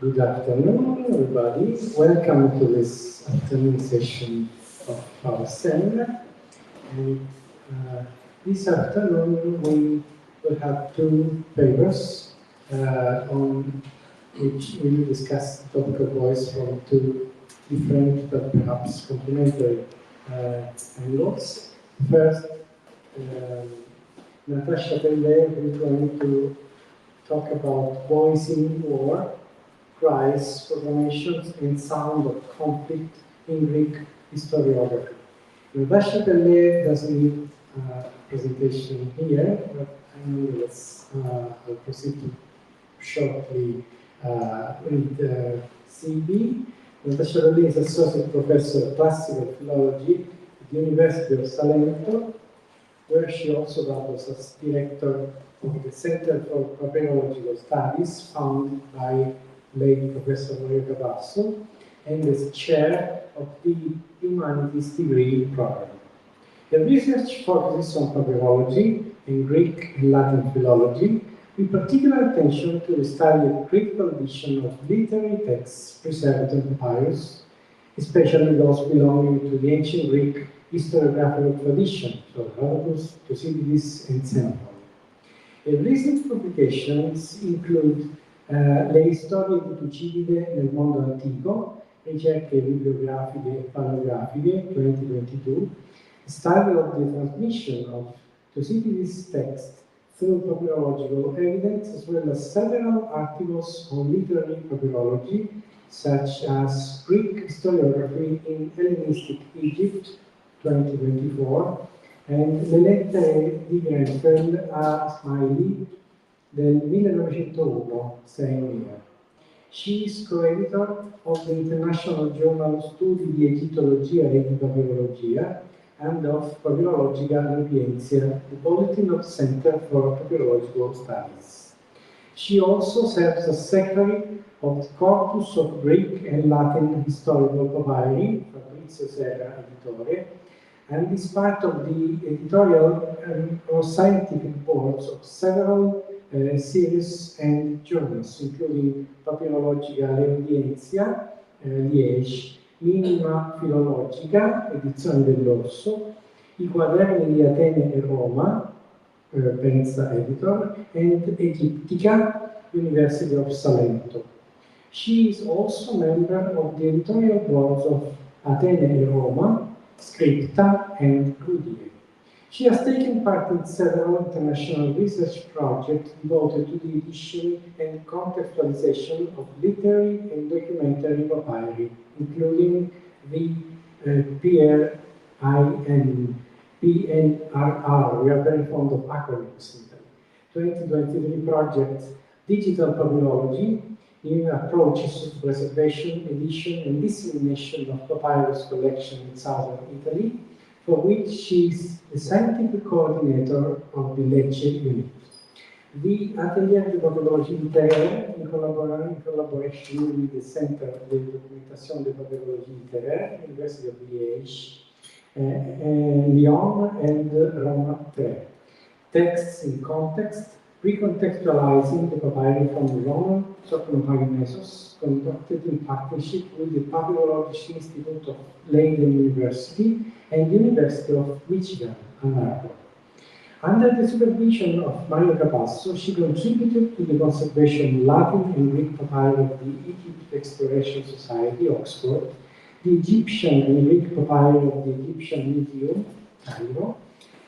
Good afternoon, everybody. Welcome to this afternoon session of our seminar. And this afternoon we will have two papers on which we will discuss the topic of voice from two different but perhaps complementary angles. First, Natascia Pellè is going to talk about voice in war, cries, proclamations, and sound of conflict in Greek historiography. Natascia Pellè doesn't need a presentation here, but nonetheless, I'll proceed to shortly read the CV. Natascia Pellè is Associate Professor of Classical Philology at the University of Salento, where she also doubles as Director of the Center for Papyrological Studies, founded by late Professor Mario Cavasso, and as Chair of the Humanities degree program. Her research focuses on papyrology and Greek and Latin philology, with particular attention to the study of critical edition of literary texts preserved in papyrus, especially those belonging to the ancient Greek historiographical tradition, so Herodotus, Thucydides, and Xenophon. Her recent publications include Le storie di Tucidide nel mondo antico, ricerche bibliografiche e paleografiche, 2022, study of the transmission of Thucydides' text through papyrological evidence, as well as several articles on literary papyrology, such as Greek historiography in Hellenistic Egypt, 2024, and Le lettere di Grenfell a Smiley del 1901, same year. She is co-editor of the International Journal Studi di Egittologia e di Papyrologia and of Papyrologica Sapientia, the Bulletin of Center for Papyrological Studies. She also serves as Secretary of the Corpus of Greek and Latin Historical Papyri, Fabrizio Serra, editore, and is part of the editorial or scientific boards of several series and journals, including Papyrologica Leodiensia, Liège, Minima Filologica, edizione dell'Orso, I Quaderni di Atene e Roma, Penza editor, and Egiptica, University of Salento. She is also member of the editorial boards of Atene e Roma, Scripta, and Goodyear. She has taken part in several international research projects devoted to the edition and contextualization of literary and documentary papyri, including the PNRR, we are very fond of acronyms in Italy, 2023 project Digital Papyrology, New Approaches to Preservation, Edition, and Dissemination of Papyrus Collection in Southern Italy, for which she is the scientific coordinator of the Lecce unit. The Atelier de Papyrologie Littéraire, in collaboration with the Center de Documentation de Papyrologie Littéraire, University of Liège, Lyon, and Roma 3. Texts in context, recontextualizing the papyri from the Roman Sopronopagmesos, conducted in partnership with the Papyrological Institute of Leiden University and University of Michigan, Ann Arbor. Under the supervision of Mario Cavasso, she contributed to the conservation of Latin and Greek papyri of the Egypt Exploration Society, Oxford, the Egyptian and Greek papyri of the Egyptian Museum, Cairo,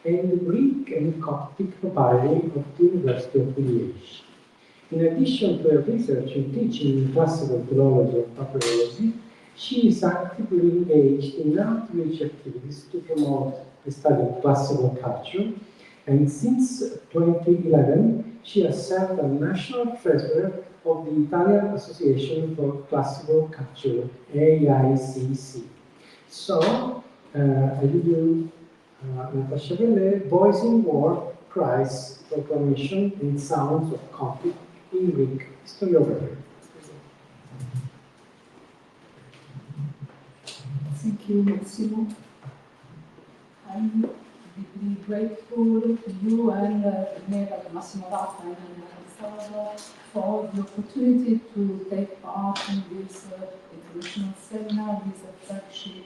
and the Greek and Coptic papyri of the University of Liège. In addition to her research and teaching in classical philology and papyrology, she is actively engaged in outreach activities to promote the study of classical culture, and since 2011, she has served as National Treasurer of the Italian Association for Classical Culture, AICC. So, I give you Natascia Pellè, Voice in War, Cries, Proclamation, and Sounds of Conflict in Greek Historiography. Thank you, Massimo. I'm deeply grateful to you and Massimo Raffa and for the opportunity to take part in this international seminar, this flagship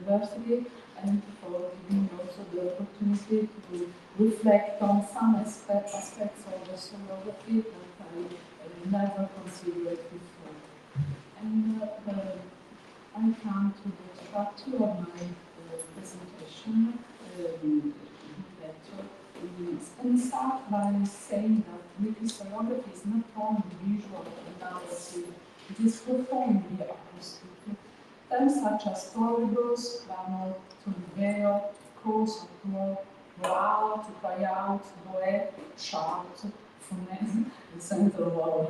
university, and for giving also the opportunity to reflect on some aspects of the historiography that I never considered before. And I come to the structure of my presentation lecture, and start by saying that Greek historiography is not only visual and narrative, it is profoundly acoustic. Terms such as storybus, clamor, toniveo, course of war, go out, to cry out, voe, shout, phonè, the center of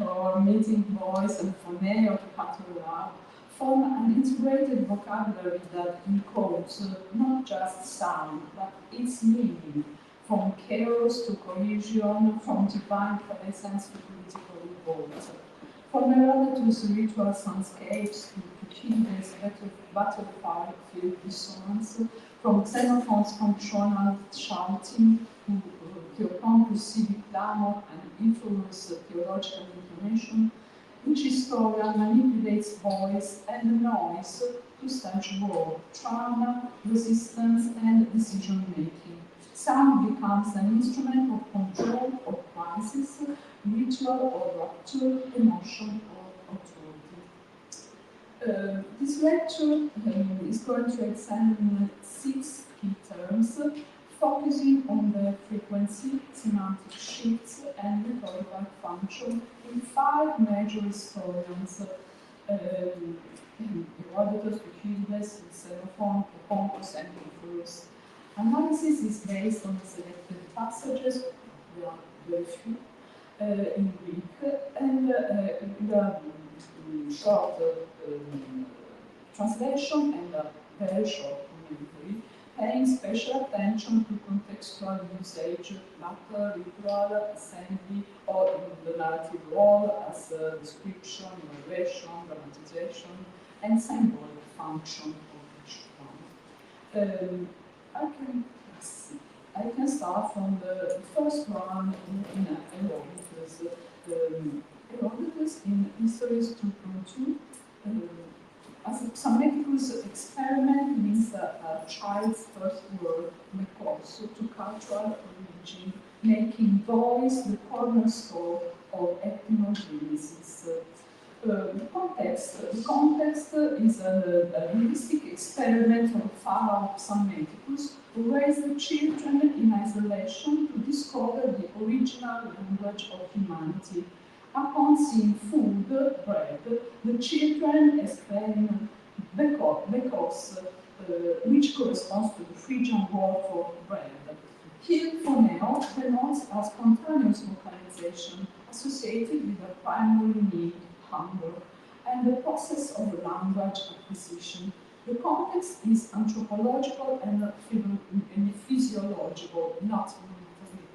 our meeting voice, and phonè, or to patter loud, form an integrated vocabulary that encodes not just sound, but its meaning, from chaos to cohesion, from divine presence to political revolt. From Herodotus' ritual soundscapes to Thucydides' battlefield dissonance, from Xenophon's functional shouting to Theopompus' civic clamor and influence theological intonation, each historian manipulates voice and noise to stage war, trauma, resistance, and decision-making. Sound becomes an instrument of control or crisis, ritual or rupture, emotion or authority. This lecture is going to examine 6 key terms, focusing on the frequency, semantic shifts, and rhetorical function in 5 major historians: Herodotus, Thucydides, Xenophon, Theopompus, and Ephorus. Analysis is based on selected passages, there are very few, in Greek, and the short translation and a very short commentary, paying special attention to contextual usage, matter, ritual, assembly, or the narrative role as description, narration, dramatization, and symbolic function of each one. I can start from the first one in Herodotus. Herodotus in Histories 2.2, as a Psammeticus experiment means a child's first word, mekos, to cultural origin, making voice the cornerstone of ethnogenesis. The context is a linguistic experiment of Pharaoh Psammeticus, who raised the children in isolation to discover the original language of humanity. Upon seeing food, bread, the children exclaim bekos, which corresponds to the Phrygian word for bread. Here, phoneo denotes a spontaneous vocalization associated with a primary need, hunger, and the process of language acquisition. The context is anthropological and physiological, not military.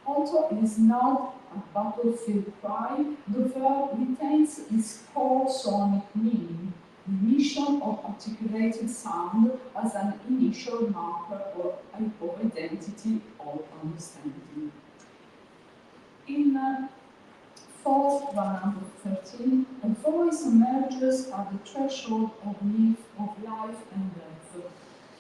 Although it is not a battlefield cry, the verb retains its core sonic meaning, the emission of articulated sound as an initial marker of identity or understanding. In 413, a voice emerges at the threshold of life and death.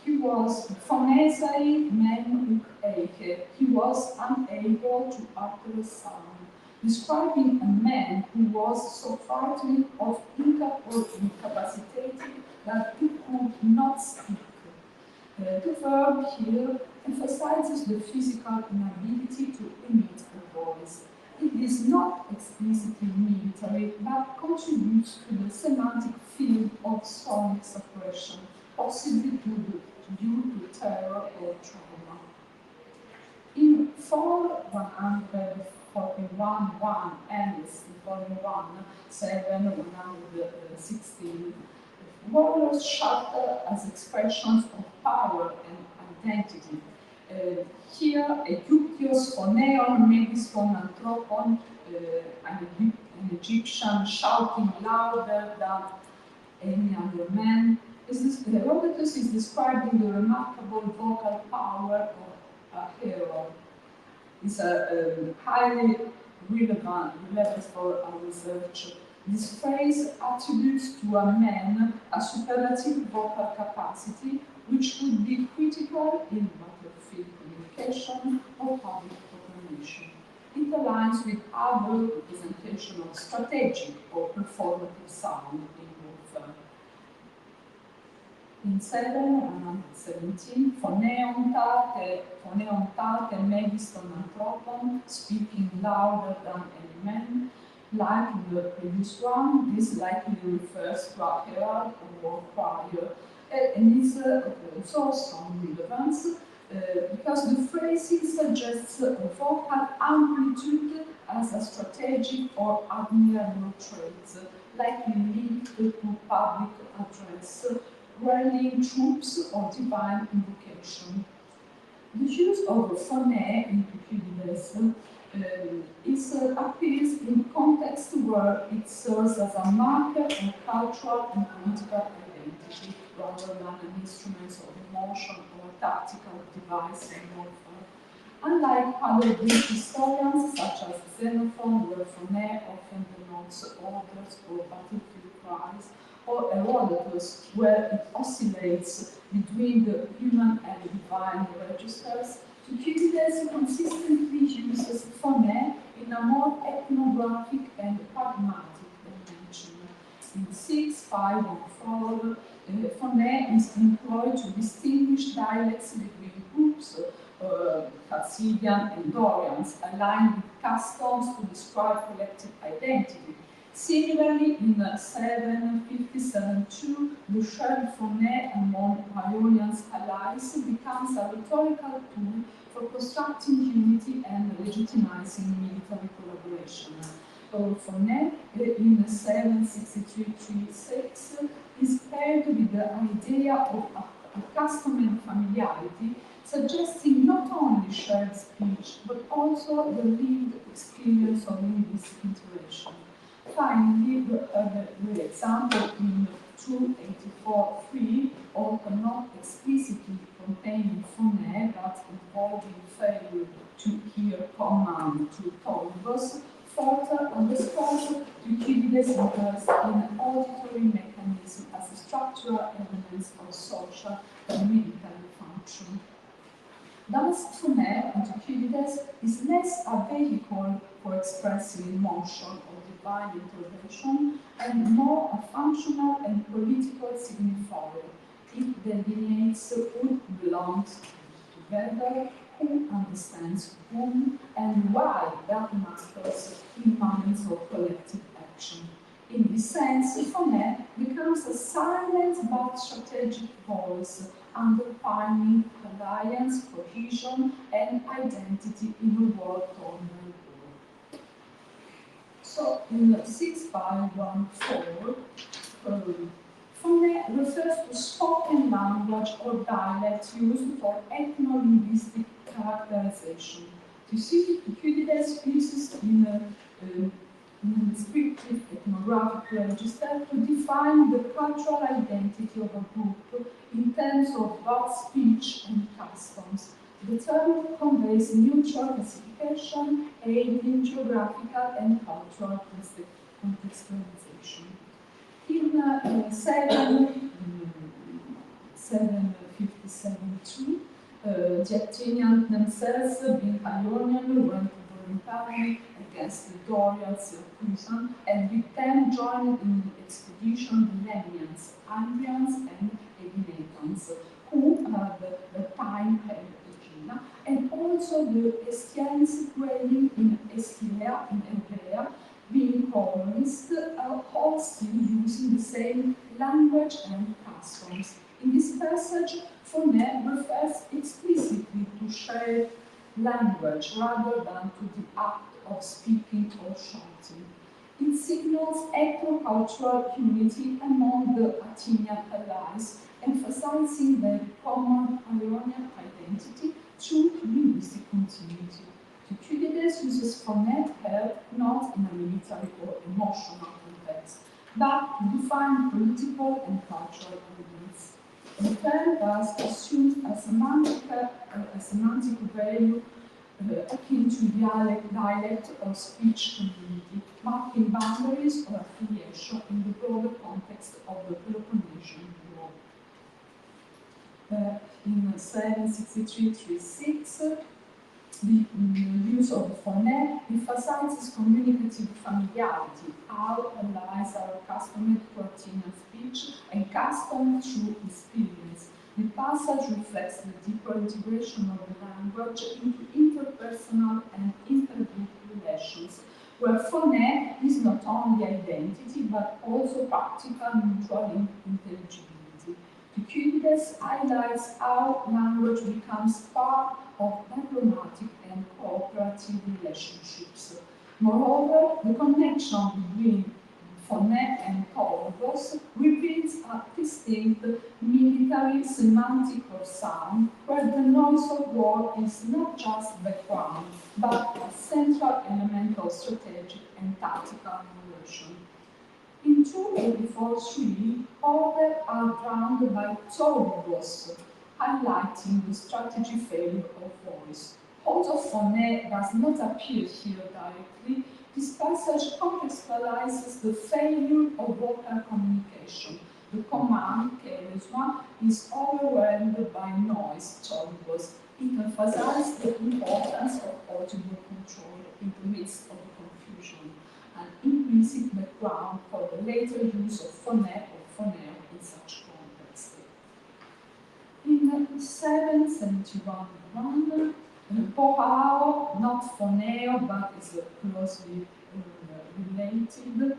He was phonēsai men uk eike. He was unable to utter a sound, describing a man who was so frightened or incapacitated that he could not speak. The verb here emphasizes the physical inability to emit a voice. It is not explicitly military, but contributes to the semantic field of sonic suppression, possibly due to terror or trauma. In 441 and in 116, warriors shatter as expressions of power and identity. Here, Egyptios phoneon megis phonanthropon, an Egyptian shouting louder than any other man. Herodotus is describing the remarkable vocal power of a hero. It's a highly relevance for our research. This phrase attributes to a man a superlative vocal capacity which would be critical in battlefield communication or public proclamation. It aligns with other representation of strategic or performative sound in warfare. In 17, Φωναί μέγιστον ανθρώπων, speaking louder than any man. Like in the previous one, this likely refers to a herald or choir, and is also some relevance because the phrasing suggests a vocal amplitude as a strategic or admirable trait, likely linked to public address, rallying troops or divine invocation. The use of Fωναί in Thucydides appears in context where it serves as a marker of cultural and political identity rather than an instrument of emotion or a tactical device in warfare. Unlike other Greek historians such as Xenophon, where Fωναί often denotes orders or battlefield cries, or Herodotus, where it oscillates between the human and divine registers, Thucydides consistently uses Fωναί in a more ethnographic and pragmatic dimension. In 6, 5, and 4, Fωναί is employed to distinguish dialects between groups, Chalcidian and Dorians, aligned with customs to describe collective identity. Similarly, in 757-2, the shared Fωναί among Ionians allies becomes a rhetorical tool for constructing unity and legitimizing military collaboration. Fωναί in 763-6 is paired with the idea of accustomed familiarity, suggesting not only shared speech, but also the lived experience of linguistic interaction. Finally, the example in 284-3, although not explicitly containing Fωναί, but involving failure to hear command to Polybus, further underscores Thucydides' interest in auditory mechanism as a structural element of social and military function. Thus, Fωναί in Thucydides is less a vehicle for expressing emotion or divine intervention, and more a functional and political signifier. It delineates who belongs together, who understands whom, and why that matters in moments of collective action. In this sense, Fωναί becomes a silent but strategic voice, underpinning alliance, cohesion, and identity in a world torn by war. So, in 6.5.1.4, Fωναί refers to spoken language or dialect used for ethno-linguistic characterization. Thucydides uses in a descriptive ethnographic register to define the cultural identity of a group in terms of both speech and customs. The term conveys neutral classification, aiding geographical and cultural contextualization. In 757-2, the Athenians themselves, being Ionian, went voluntarily against the Dorians, Syracusan, and with them joined in the expedition the Lemnians, Andrians, and Eginetans, who at the time held Aegina, and also the Estians dwelling in Estia, in Eubea, being colonists, all still using the same language and customs. In this passage, Fωναί refers explicitly to shared language rather than to the act of speaking or shouting. It signals ethno-cultural unity among the Athenian allies, emphasizing their common Ionian identity through linguistic continuity. Thucydides uses Fωναί here not in a military or emotional context, but to define political and cultural elements. The term thus assumes a semantic value akin to dialect or speech community, marking boundaries or affiliation in the broader context of the Peloponnesian War. In 763-36, the use of Fωναί emphasizes communicative familiarity, how allies are accustomed to Athenian speech and custom through experience. The passage reflects the deeper integration of the language into interpersonal and intergroup relations, where Fωναί is not only identity but also practical mutual intelligibility. Thucydides highlights how language becomes part of diplomatic and cooperative relationships. Moreover, the connection between Fωναί and Tolbos reveals a distinct military semantic of sound, where the noise of war is not just background, but a central element of strategic and tactical narration. In 284-3, orders are drowned by Tolbos, highlighting the strategy failure of voice. Although Fωναί does not appear here directly, this passage contextualizes the failure of vocal communication. The command, charisma, is overwhelmed by noise, Tolbos. It emphasizes the importance of audible control in the midst of the confusion, an implicit background for the later use of Fωναί or Φωναίο in such context. In 771-1, Pohao, not Fωναίο, but is closely related,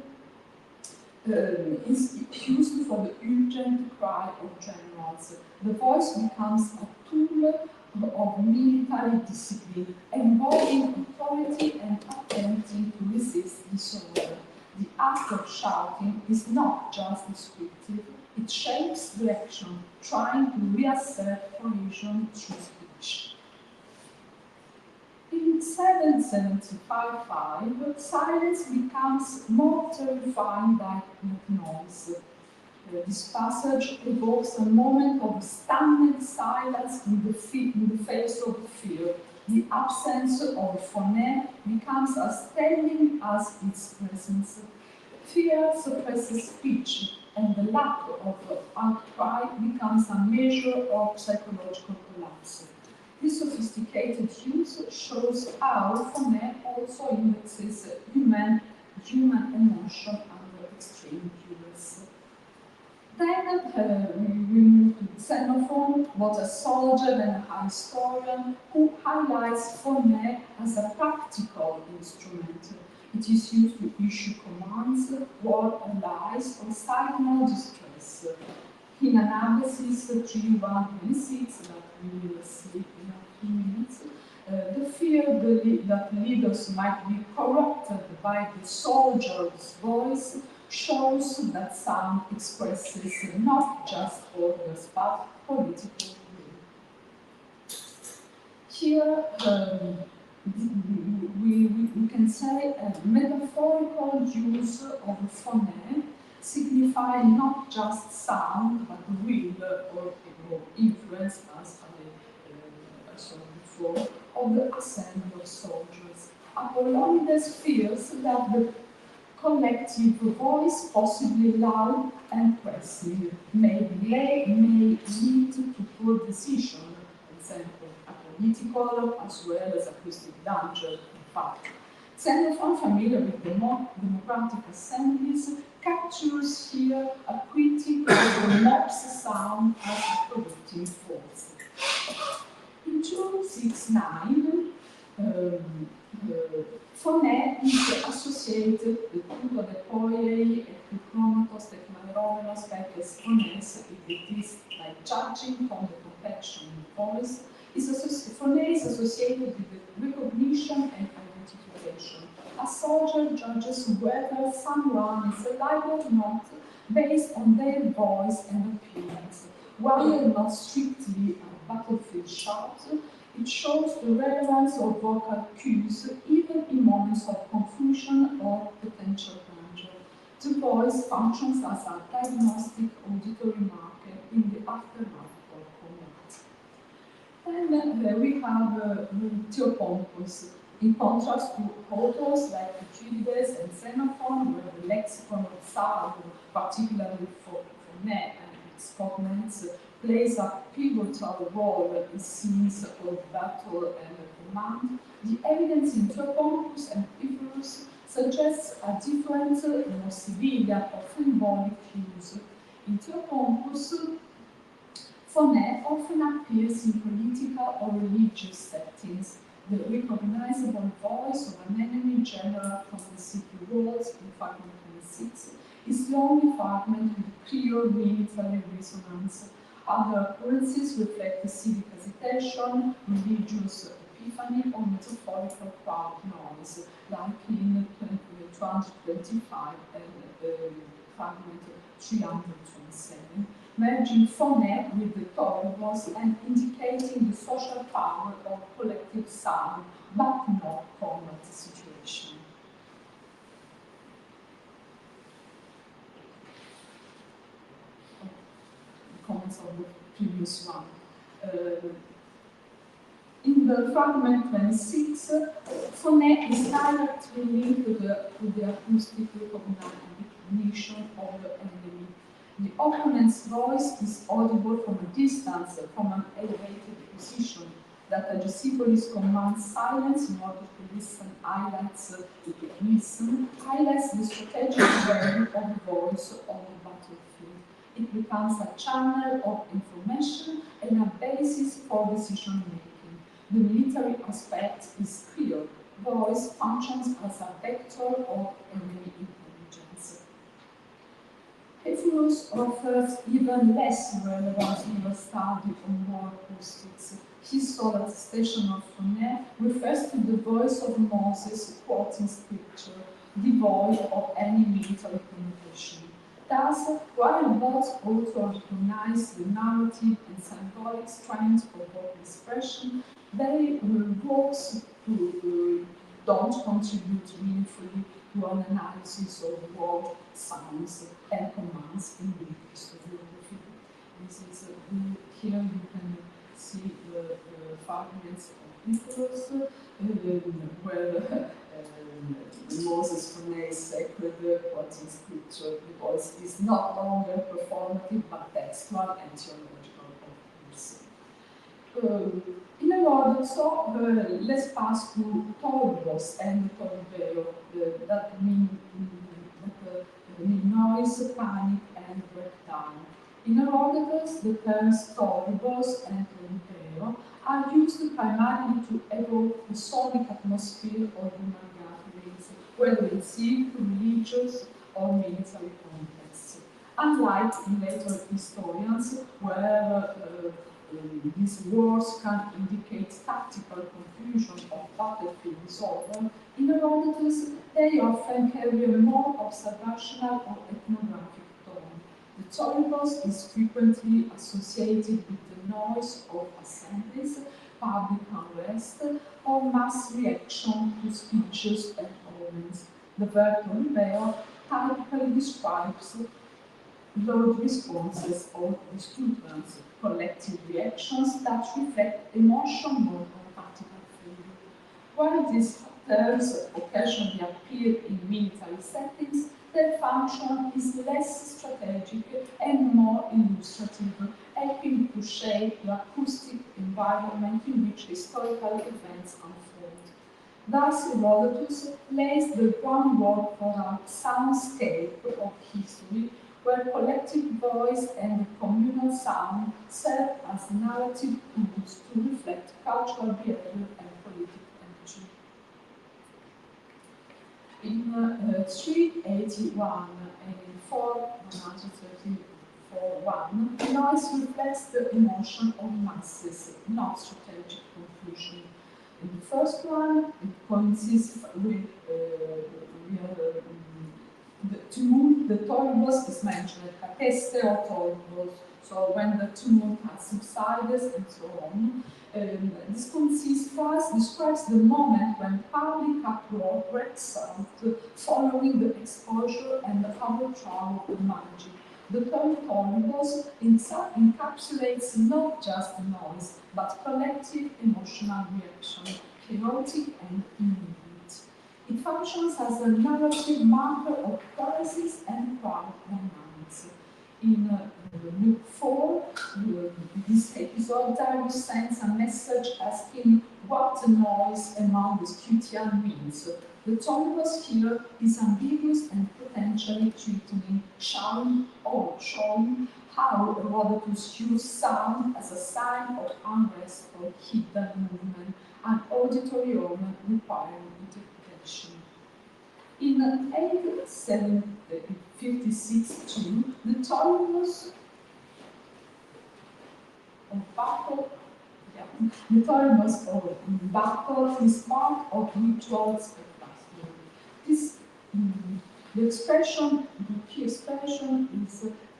is used for the urgent cry of generals. The voice becomes a tool of military discipline, embodying authority and attempting to resist disorder. The act of shouting is not just descriptive, it shapes direction, trying to reassert cohesion through speech. In 775-5, silence becomes more terrifying than noise. This passage evokes a moment of stunned silence in the face of fear. The absence of Fωναί becomes as telling as its presence. Fear suppresses speech, and the lack of outcry becomes a measure of psychological collapse. This sophisticated use shows how Fωναί also indexes human emotion under extreme duress. Then we move to Xenophon, both a soldier and a historian, who highlights Fωναί as a practical instrument. It is used to issue commands, warn allies, or signal distress. In Analysis 3:1-26, that we will see in a few minutes, the fear that leaders might be corrupted by the soldier's voice shows that sound expresses not just orders but political will. Here we can say a metaphorical use of Fωναί signifying not just sound but will or influence, as I saw before, of the assembly of soldiers. Apollonides fears that the collective voice, possibly loud and pressing, may lead to poor decision, for example, a political as well as acoustic danger, in fact. Xenophon, familiar with democratic assemblies, captures here a critique of the mob's sound as a corrupting force. In 269, Fωναί is associated with punto de poiei et chromatos de claveromenos pekes phones, it is like judging from the perfection in voice. Fωναί is associated with the recognition and identification. A soldier judges whether someone is alive or not based on their voice and appearance. While not strictly a battlefield shout, it shows the relevance of vocal cues even in moments of confusion or potential danger. The voice functions as a diagnostic auditory marker in the aftermath of combat. Then then we have Theopompus. In contrast to authors like Thucydides and Xenophon, where the lexicon of Sardo, particularly for Fonnè and its comments, plays a pivotal role in scenes of battle and command, the evidence in Theopompus and Pythagoras suggests a different, more civilian or symbolic use. In Theopompus, Fonnè often appears in political or religious settings. The recognizable voice of an enemy general from the city walls in fragment 26 is the only fragment with clear military resonance. Other occurrences reflect civic agitation, religious epiphany, or metaphorical crowd noise, like in 225 and fragment 327. Merging Fonnè with the Toribus and indicating the social power of collective sound, but not combat situation. Comments of the previous one. In the fragment 26, Fonnè is directly linked to the acoustic recognition of the enemy. The opponent's voice is audible from a distance, from an elevated position, that Agesipolis commands silence in order to listen, highlights the strategic value of the voice on the battlefield. It becomes a channel of information and a basis for decision making. The military aspect is clear. Voice functions as a vector of enemy intelligence. Pythagoras offers even less relevance in the study on war acoustics. His sole attestation of Fonnè refers to the voice of Moses quoting scripture, devoid of any military connotation. Thus, while both authors recognize the narrative and symbolic strength of both expression, they works don't contribute meaningfully to an analysis of war sounds and commands in Greek historiography. This is here you can see the fragments of Pythagoras, where Moses Fonnè is sacred, quoting scripture. The voice is not longer performative but textual and theological. In Herodoto, let's pass to Toribus and Toribeo, that mean noise, panic, and breakdown. In Herodotus, the terms Toribus and Toribeo are used primarily to evoke the sonic atmosphere of human gatherings, whether in civic, religious, or military contexts. Unlike in later historians, where these words can indicate tactical confusion of battlefield disorder, in Herodotus they often carry a more observational or ethnographic tone. The Toribus is frequently associated with the noise of assemblies, public unrest, or mass reaction to speeches and omens. The verb Toribeo typically describes loud responses or disturbance, collective reactions that reflect emotion more than practical failure. While these terms occasionally appear in military settings, their function is less strategic and more illustrative, helping to shape the acoustic environment in which historical events unfold. Thus, Herodotus lays the groundwork for a soundscape of history where collective voice and communal sound serve as narrative tools to reflect cultural behavior and political energy. In 381 and in 134.1, noise reflects the emotion of masses, not strategic conclusion. In the first one, it coincides with the tumult, the Toribus is mentioned, Cateste or Toribus, so when the tumult has subsided and so on. This concise phrase describes the moment when public uproar breaks out following the exposure and the overthrow of the Magi. the term torribus encapsulates not just noise, but collective emotional reaction, chaotic and immediate. It functions as a narrative marker of crisis and crowd dynamics. In Book 4, this episode, Darius sends a message asking what the noise among the Scythian means. The torribus here is ambiguous and potentially threatening, showing how Herodotus used sound as a sign of unrest or hidden movement, an auditory organ requiring interpretation. In 856-2, the torribus of battle is part of ritual spectacle. The key expression is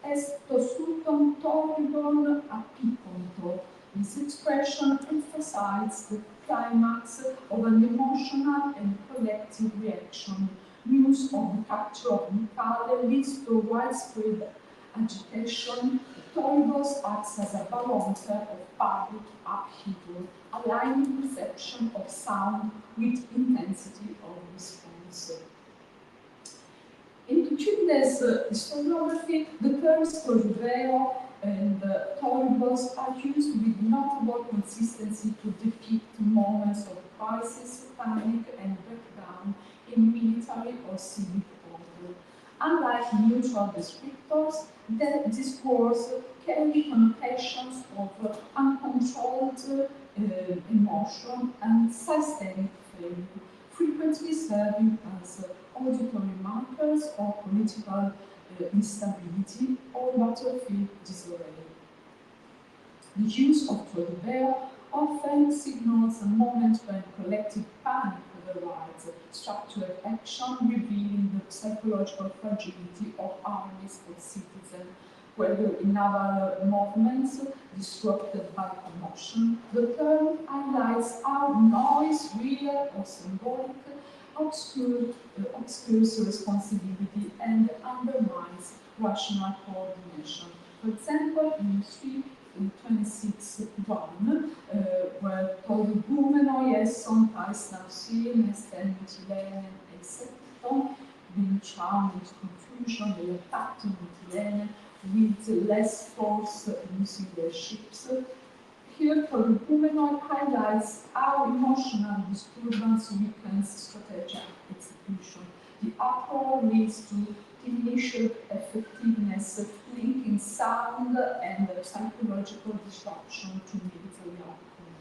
est tosutum torribon apiconto. This expression emphasizes the climax of an emotional and collective reaction. News of the capture of Micale leads to widespread agitation. The torribus acts as a barometer of public upheaval, aligning perception of sound with intensity of response. In Thucydides's historiography, the terms torribeo and torribus are used with notable consistency to depict moments of crisis, panic, and breakdown in military or civic order. Unlike neutral descriptors, these words carry connotations of uncontrolled emotion and systemic failure, frequently serving as auditory markers of political instability or battlefield disarray. The use of torribeo often signals a moment when collective panic overrides structured action, revealing the psychological fragility of armies or citizens, whether in naval movements disrupted by commotion. The term highlights how noise, real or symbolic, obscures responsibility and undermines rational coordination. For example, in 326.1, where torribumenoi esson tais nauseam estem Mytilenem exceptum, being drowned into confusion, they attacked Mytilene with less force using their ships. Here, torribumenoi highlights how emotional disturbance weakens strategic execution. The uproar leads to diminished effectiveness, linking sound and psychological disruption to military outcome.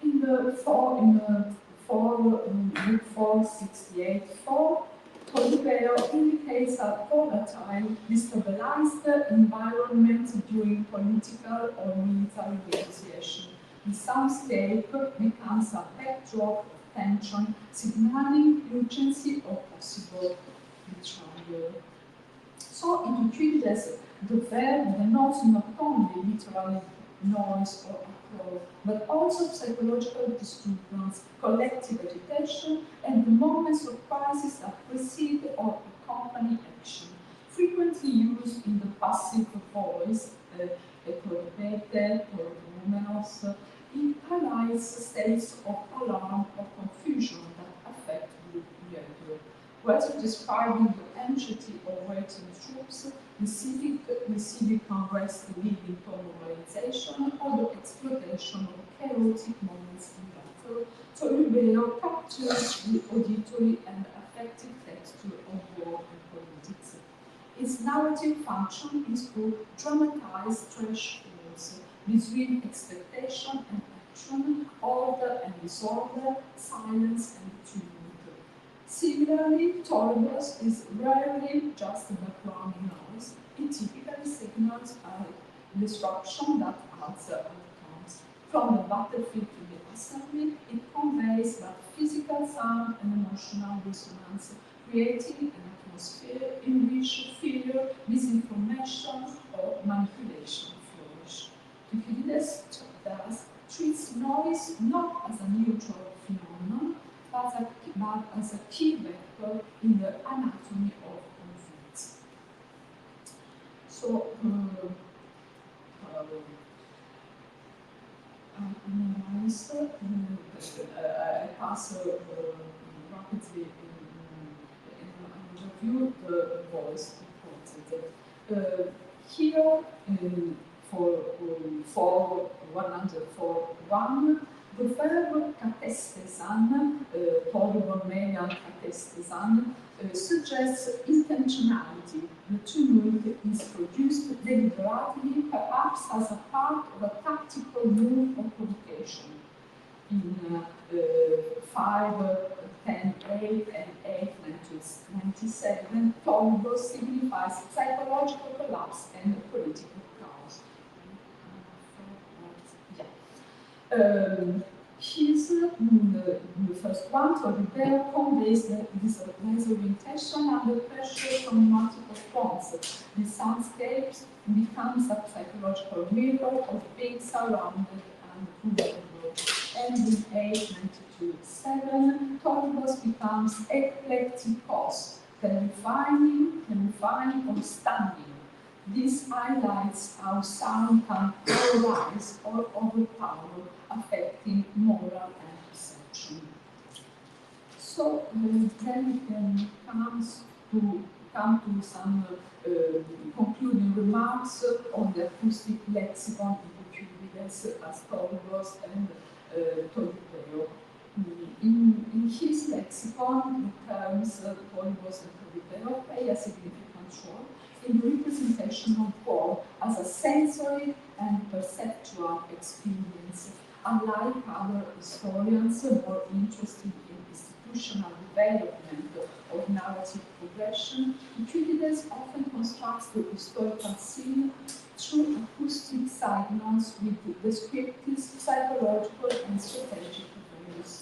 In the 468.4, torribeo indicates a volatile, destabilized environment during political or military negotiation. The soundscape becomes a backdrop of tension, signaling urgency or possible betrayal. So, in Thucydides, the verb denotes not only literal noise or uproar, but also psychological disturbance, collective agitation, and the moments of crisis that precede or accompany action. Frequently used in the passive voice, torribete, torribumenos, it highlights states of alarm or confusion that affect group behavior. Whether describing the anxiety or waiting troops, the civic unrest leading to mobilization, or the exploitation of chaotic moments in battle, torribeo captures the auditory and affective texture of war and politics. Its narrative function is to dramatize thresholds between expectation and action, order and disorder, silence and tumult. Similarly, torribus is rarely just a background noise. It typically signals a disruption that adds outcomes. From the battlefield to the assembly, it conveys that physical sound and emotional resonance, creating an atmosphere in which fear, misinformation, or manipulation flourish. Thucydides thus treats noise not as a neutral phenomenon, but as a key vector in the anatomy of conflicts. pass rapidly in review the voice content. Here, for 141, the verb katestesan, polybon medial katestesan, suggests intentionality. The tumult is produced deliberately, perhaps as a part of a tactical move or provocation. In 5, 10, 8, and 8, 97, polybos signifies psychological collapse and political chaos. The first one, so the conveys this disorientation under pressure from multiple fronts. The soundscape becomes a psychological mirror of being surrounded and vulnerable. And in 892-7, polybos becomes eclecticos, terrifying or stunning. This highlights how sound can polarize or overpower, affecting moral and perception. So then we can come to some concluding remarks on the acoustic lexicon in Thucydides, Astorgos, and Tolipeo. In his lexicon, the terms polybos and Tolipeo play a significant role in the representation of war as a sensory and perceptual experience. Unlike other historians more interested in institutional development or narrative progression, Thucydides often constructs the historical scene through acoustic signals with descriptive, psychological, and strategic values.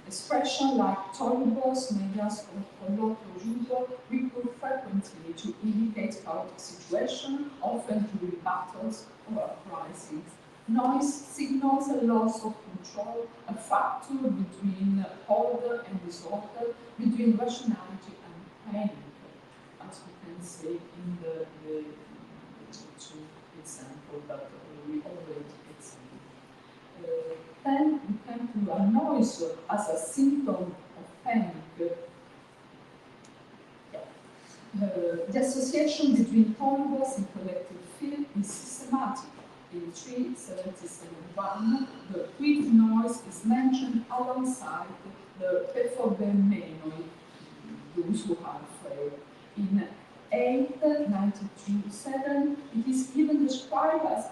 Expressions like polybos, medias, or polloto recur frequently to indicate chaotic situation, often during battles or uprisings. Noise signals a loss of control, a fracture between order and disorder, between rationality and panic, as we can see in the two examples that we already examined. Then we come to a noise as a symptom of panic. The association between polybos and collective fear is systematic. In 377.1, the quick noise is mentioned alongside the pephobemenoi, those who are afraid. In 892.7, it is even described as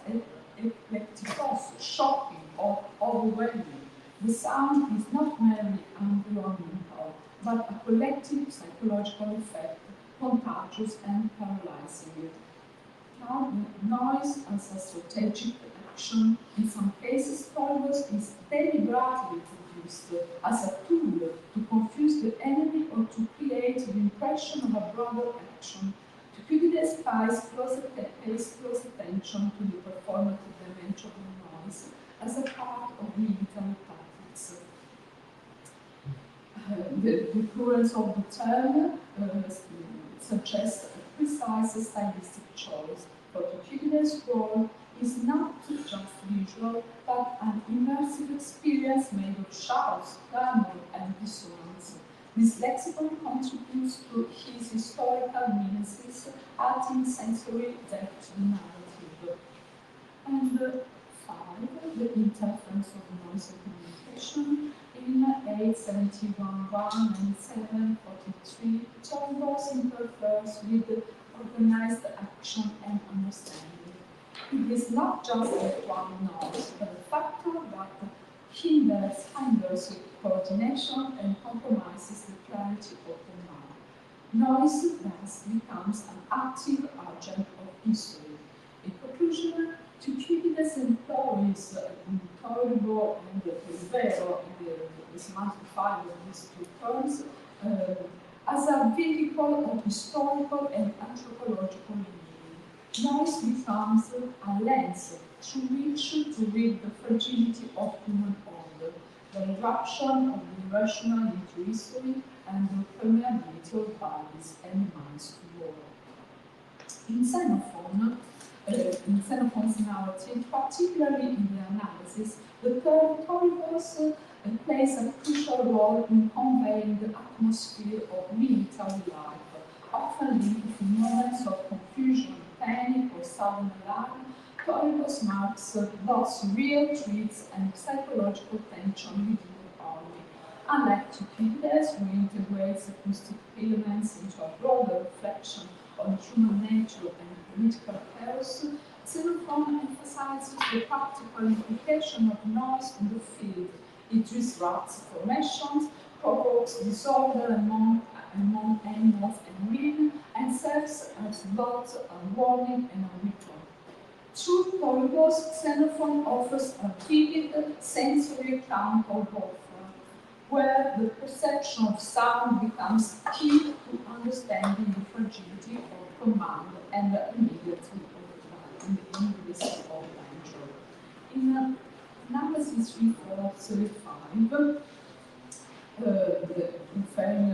eclecticos, shocking or overwhelming. The sound is not merely environmental, but a collective psychological effect, contagious and paralyzing. Now, noise as a strategic action, in some cases, polybos is deliberately produced as a tool to confuse the enemy or to create the impression of a broader action. Thucydides pays close attention to the performative dimension of noise as a part of military tactics. The recurrence of the term suggests a precise stylistic choice, but Thucydides' role is not just visual, but an immersive experience made of shouts, clamor, and dissonance. This lexicon contributes to his historical mimesis, adding sensory depth to the narrative. And 5, the interference of noise and communication. In 871.1 and 743, polybos interferes with organized action and understanding. It is not just background noise, but a factor that hinders coordination and compromises the clarity of the mind. Noise thus becomes an active agent of history. In conclusion, Thucydides employs polybos and polybeo, the semantic file of these two terms, as a vehicle of historical and anthropological meaning. Noise becomes a lens through which to read the fragility of human order, the eruption of the irrational into history, and the permeability of bodies and minds to war. In Xenophon, in Xenophon's narrative, particularly in the analysis, the term toribus plays a crucial role in conveying the atmosphere of military life, often linked to moments of confusion, panic, or sudden alarm. Toribus marks thus real threats and psychological tension within the army. Unlike Thucydides, who integrates acoustic elements into a broader reflection on human nature and political chaos, Xenophon emphasizes the practical implication of noise in the field. It disrupts formations, provokes disorder among animals and men, and serves as both a warning and a ritual. Through Toribus, Xenophon offers a vivid sensory account of warfare, where the perception of sound becomes key to understanding the fragility of command and immediately of danger. In analysis 3-4-35, the referring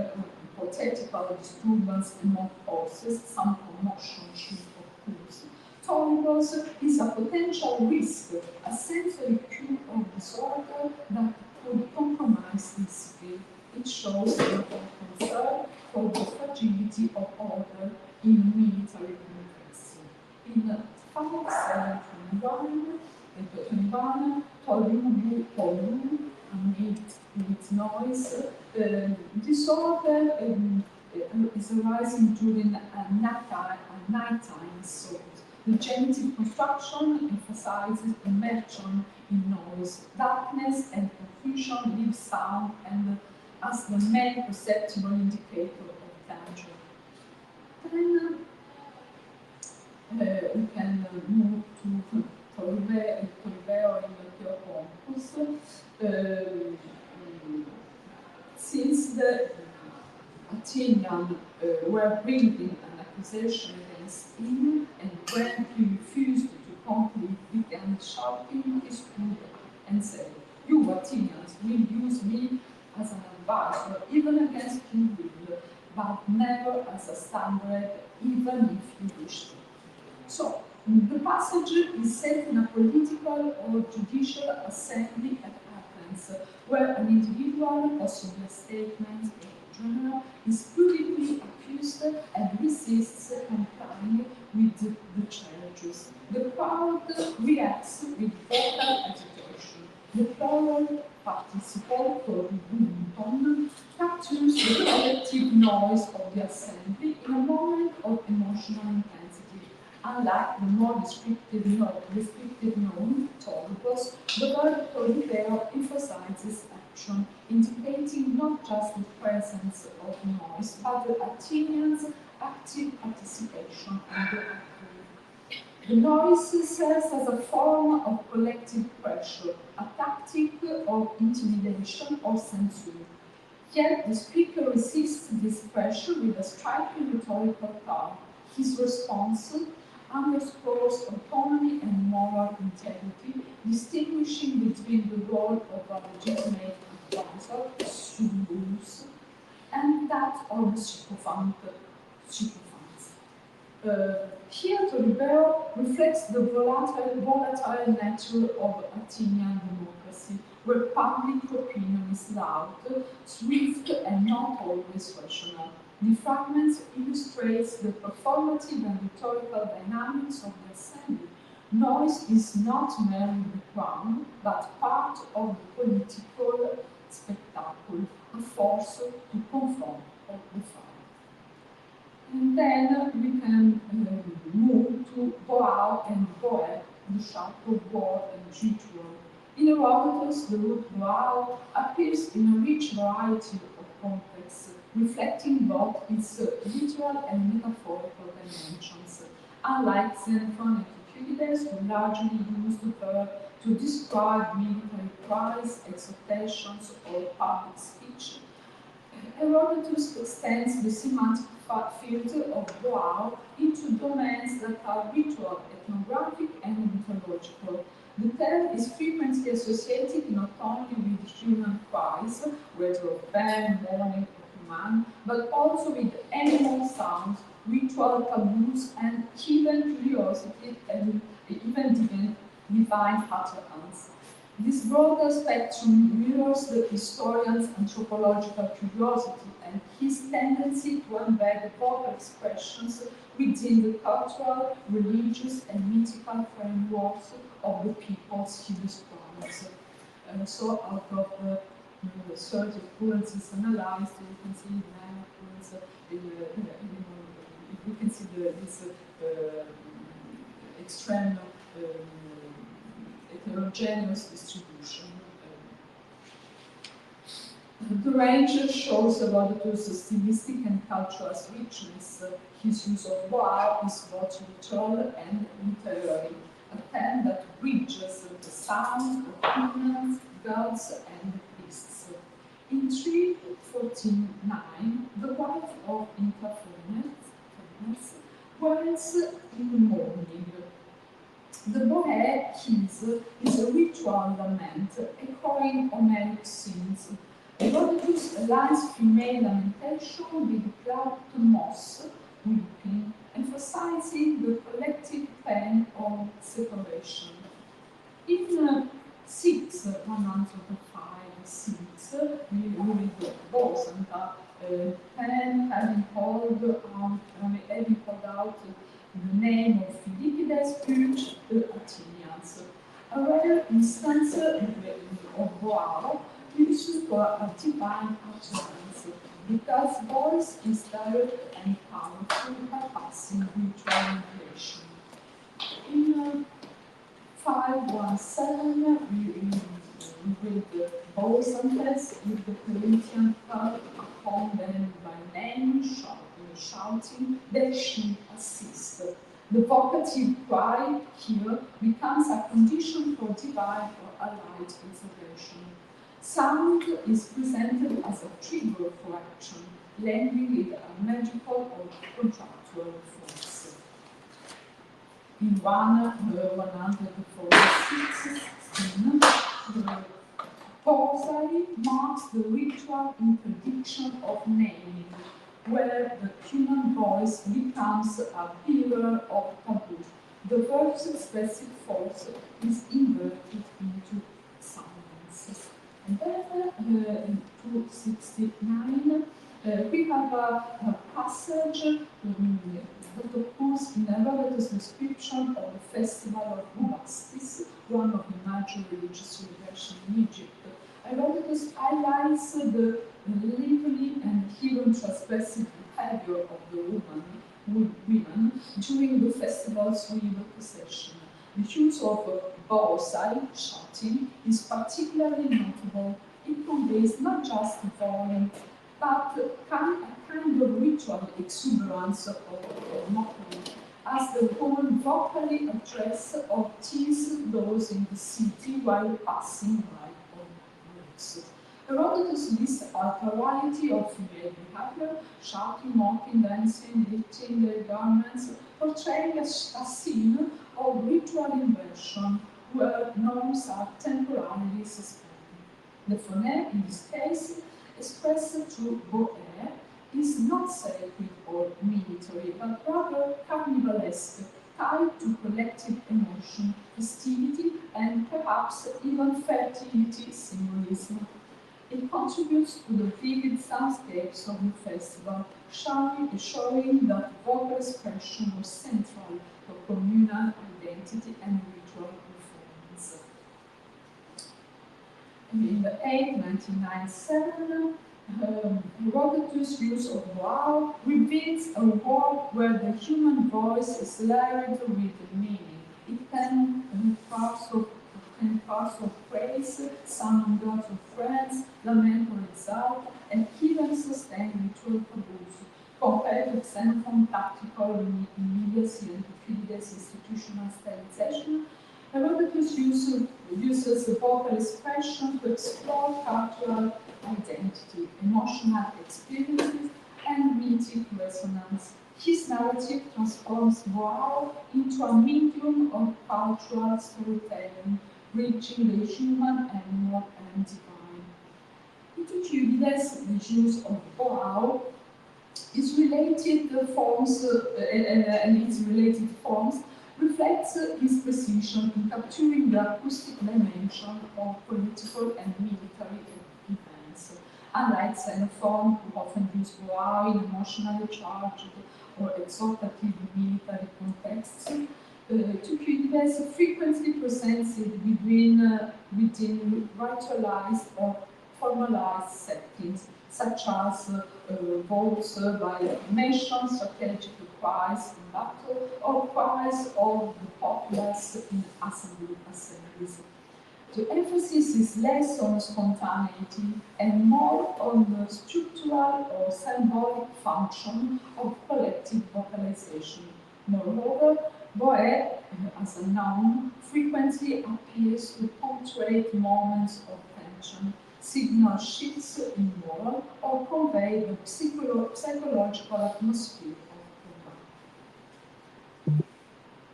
hypothetical disturbance among horses, some commotion should occur. Toribus is a potential risk, a sensory cue of disorder that could compromise discipline. It shows the concern for the fragility of order in military democracy. In 5-7-21, Tolu, with noise, disorder is arising during a nighttime assault. The genitive construction emphasizes immersion in noise. Darkness and confusion leave sound and as the main perceptible indicator of danger. Then we can move to Pellè and Theopompus. Since the Athenians were bringing an accusation against him, and when he refused to complete, began shouting his food and said, "You Athenians will use me as an advisor, even against your will, but never as a standard, even if you wish to." So, the passage is set in a political or judicial assembly at Athens, where an individual, possibly a statement, general, is publicly accused and resists complying with the charges. The crowd reacts with vocal agitation. The plural participle, corribunton, captures the collective noise of the assembly in a moment of emotional intensity. Unlike the more descriptive noun, toribus, the verb toribere emphasizes action, indicating not just the presence of noise, but the Athenians' active participation in the action. The noise serves as a form of collective pressure, a tactic of intimidation or censure. Yet the speaker resists this pressure with a striking rhetorical power. His response underscores autonomy and moral integrity, distinguishing between the role of a legitimate advisor, suos, and that of the sycophant, sycophants. Here, Toribere reflects the volatile nature of Athenian democracy, where public opinion is loud, swift, and not always rational. The fragments illustrates the performative and rhetorical dynamics of the assembly. Noise is not merely background, but part of the political spectacle, a force to confront or defy. And then we can move to voau and voe, the shout of war and ritual. In Herodotus, the root voau appears in a rich variety of contexts, reflecting both its literal and metaphorical dimensions. Unlike Xenophon and Thucydides, who largely use the verb to describe military cries, exhortations, or public speech, Herodotus extends the semantic field of voau into domains that are ritual, ethnographic, and mythological. The term is frequently associated not only with human cries, whether of bell, mourning, or command, but also with animal sounds, ritual taboos, and hidden curiosity, and even divine utterance. This broader spectrum mirrors the historian's anthropological curiosity and his tendency to embed vocal expressions within the cultural, religious, and mythical frameworks of the peoples he describes. So out of the 30 occurrences analyzed, you can see 9 occurrences, you can see this extreme heterogeneous distribution. The range shows Herodotus' stylistic and cultural richness. His use of voix is both literal and literary, a term that bridges the sound of humans, gods, and beasts. In 314-9, the wife of Inca Furness dwells in mourning. The voce is a ritual lament echoing Homeric scenes. Herodotus aligns female lamentation with glaucomos, weeping, emphasizing the collective pain of separation. In 105, we read voce, Pen having called out the name of Philippides urged the Athenians. A rare instance of voix used for a divine utterance, because voice is direct and powerful by passing ritual relation. In 517, we read the voices with the Corinthian cult upon them by name, shouting that she assist. The vocative cry here becomes a condition for divine or allied intervention. Sound is presented as a trigger for action, lending it a magical or contractual force. In 146, voce marks the ritual interdiction of naming, where the human voice becomes a pillar of taboo. The verb's expressive force is inverted into silence. And then in 269, we have a passage that occurs in Herodotus' description of the festival of Bubastis, one of the major religious celebrations in Egypt. Herodotus highlights the lively and even transgressive behavior of the women during the festival's river procession. The use of voce, shouting, is particularly notable. It conveys not just violence, but a kind of ritual exuberance of mockery, as the woman vocally address or tease those in the city while passing by on roads. Herodotus lists a variety of female behavior: shouting, mocking, dancing, lifting their garments, portraying a scene of ritual inversion where norms are temporarily suspended. The Fωναί, in this case, expressed through voce, is not sacred or military, but rather carnivalesque, tied to collective emotion, festivity, and perhaps even fertility symbolism. It contributes to the vivid soundscapes of the festival, showing that vocal expression was central for communal identity and ritual performance. In the 1997, Herodotus' use of voix reveals a world where the human voice is layered with meaning. It can parts of praise, summon gods of friends, lament or exalt, and even sustain ritual taboos. Compared to Xenophon tactical immediacy and Thucydides' institutional stylization, Herodotus uses the vocal expression to explore cultural identity, emotional experiences, and mythic resonance. His narrative transforms voix into a medium of cultural storytelling, bridging the human, animal, and divine. In Thucydides, the use of voix its related forms and its related forms reflects his precision in capturing the acoustic dimension of political and military events. Unlike xenophone, who often use voce in emotionally charged or exaltative military contexts, Thucydides frequently presents it within ritualized or formalized settings, such as votes by acclamation, strategic cries in battle, or cries of the populace in assemblies. The emphasis is less on spontaneity and more on the structural or symbolic function of collective vocalization. Moreover, voce, as a noun, frequently appears to punctuate moments of tension, signal shifts in moral, or convey the psychological atmosphere of combat.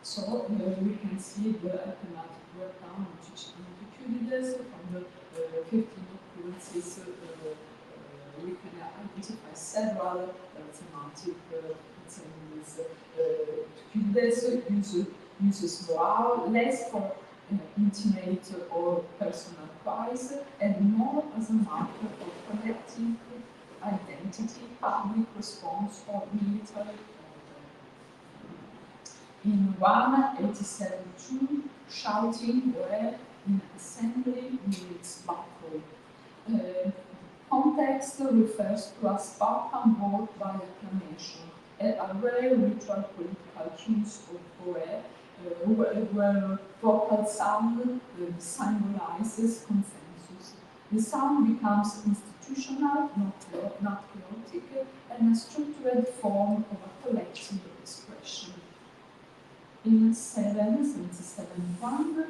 So we can see the thematic breakdown of Thucydides from the 15 occurrences. We can identify several thematic themes. Thucydides uses voce less for intimate or personal cries and more as a marker of collective identity, public response, or military order. In 187-2, shouting where in assembly means battle. Context refers to a Spartan vote by acclamation, a rare ritual political use of voce, where vocal sound symbolizes consensus. The sound becomes institutional, not chaotic, and a structured form of a collective expression. In 77-1,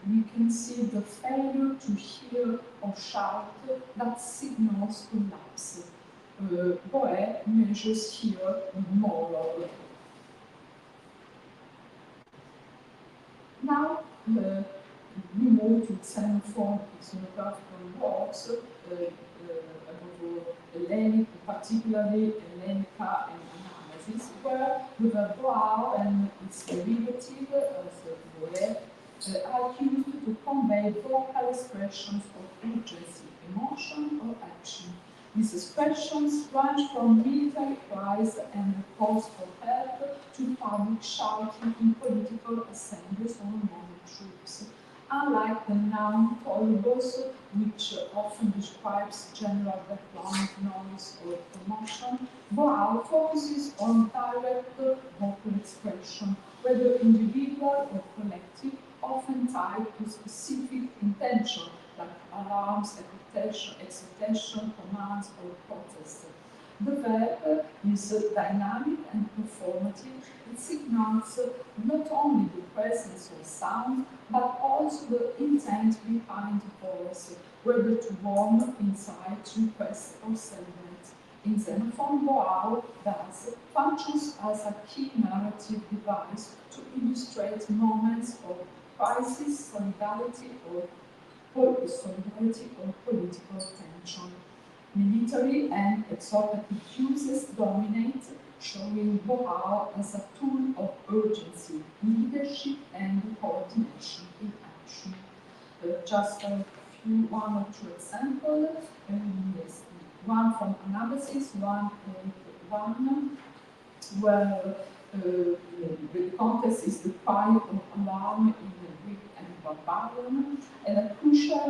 we can see the failure to hear or shout that signals collapse. Voce measures here the moral. Now, we move to xenophone ethnographical works, Hellenic, particularly Hellenica and Analysis, where the voce and its derivative, voce, are used to convey vocal expressions of urgency, emotion, or action. These expressions range from military cries and calls for help to public shouting in political assemblies or among troops. Unlike the noun tollibus, which often describes general background noise or commotion, voce focuses on direct vocal expression, whether individual or collective, often tied to specific intention, like alarms, excitation, commands, or protest. The verb is dynamic and performative. It signals not only the presence of sound, but also the intent behind the voice, whether to warn, incite, request, or celebrate. In Xenophon, voce thus functions as a key narrative device to illustrate moments of crisis, solidarity, or political tension. Military and exhortative uses dominate, showing voce as a tool of urgency, leadership, and coordination in action. Just a few, one or two examples. Yes, one from Analysis, 181, where the context is the cry of alarm in the Greek and barbarian, and a crucial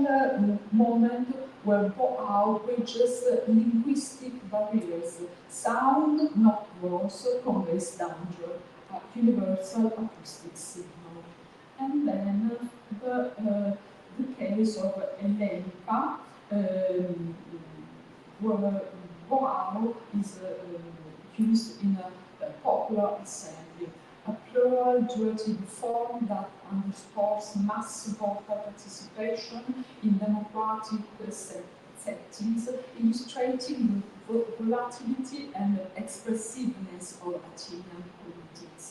moment where voce bridges linguistic barriers. Sound, not voice, conveys danger, a universal acoustic signal. And then the case of Hellenica, where voce is used in a popular assembly, a plural durative form that underscores mass vocal participation in democratic settings, illustrating the volatility and expressiveness of Athenian politics.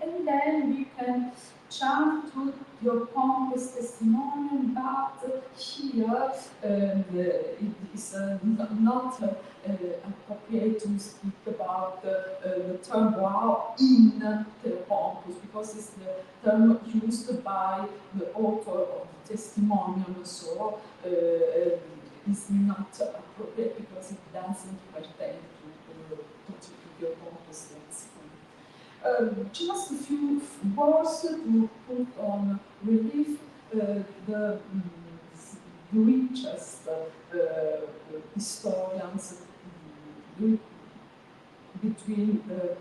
And then we can jump to your pompous testimonium, but here it is not appropriate to speak about the term wow in the pompous, because it's the term used by the author of the testimonium, so it's not appropriate because it doesn't pertain to your pompous lexicon. Just a few words to put on relief the richest historians between the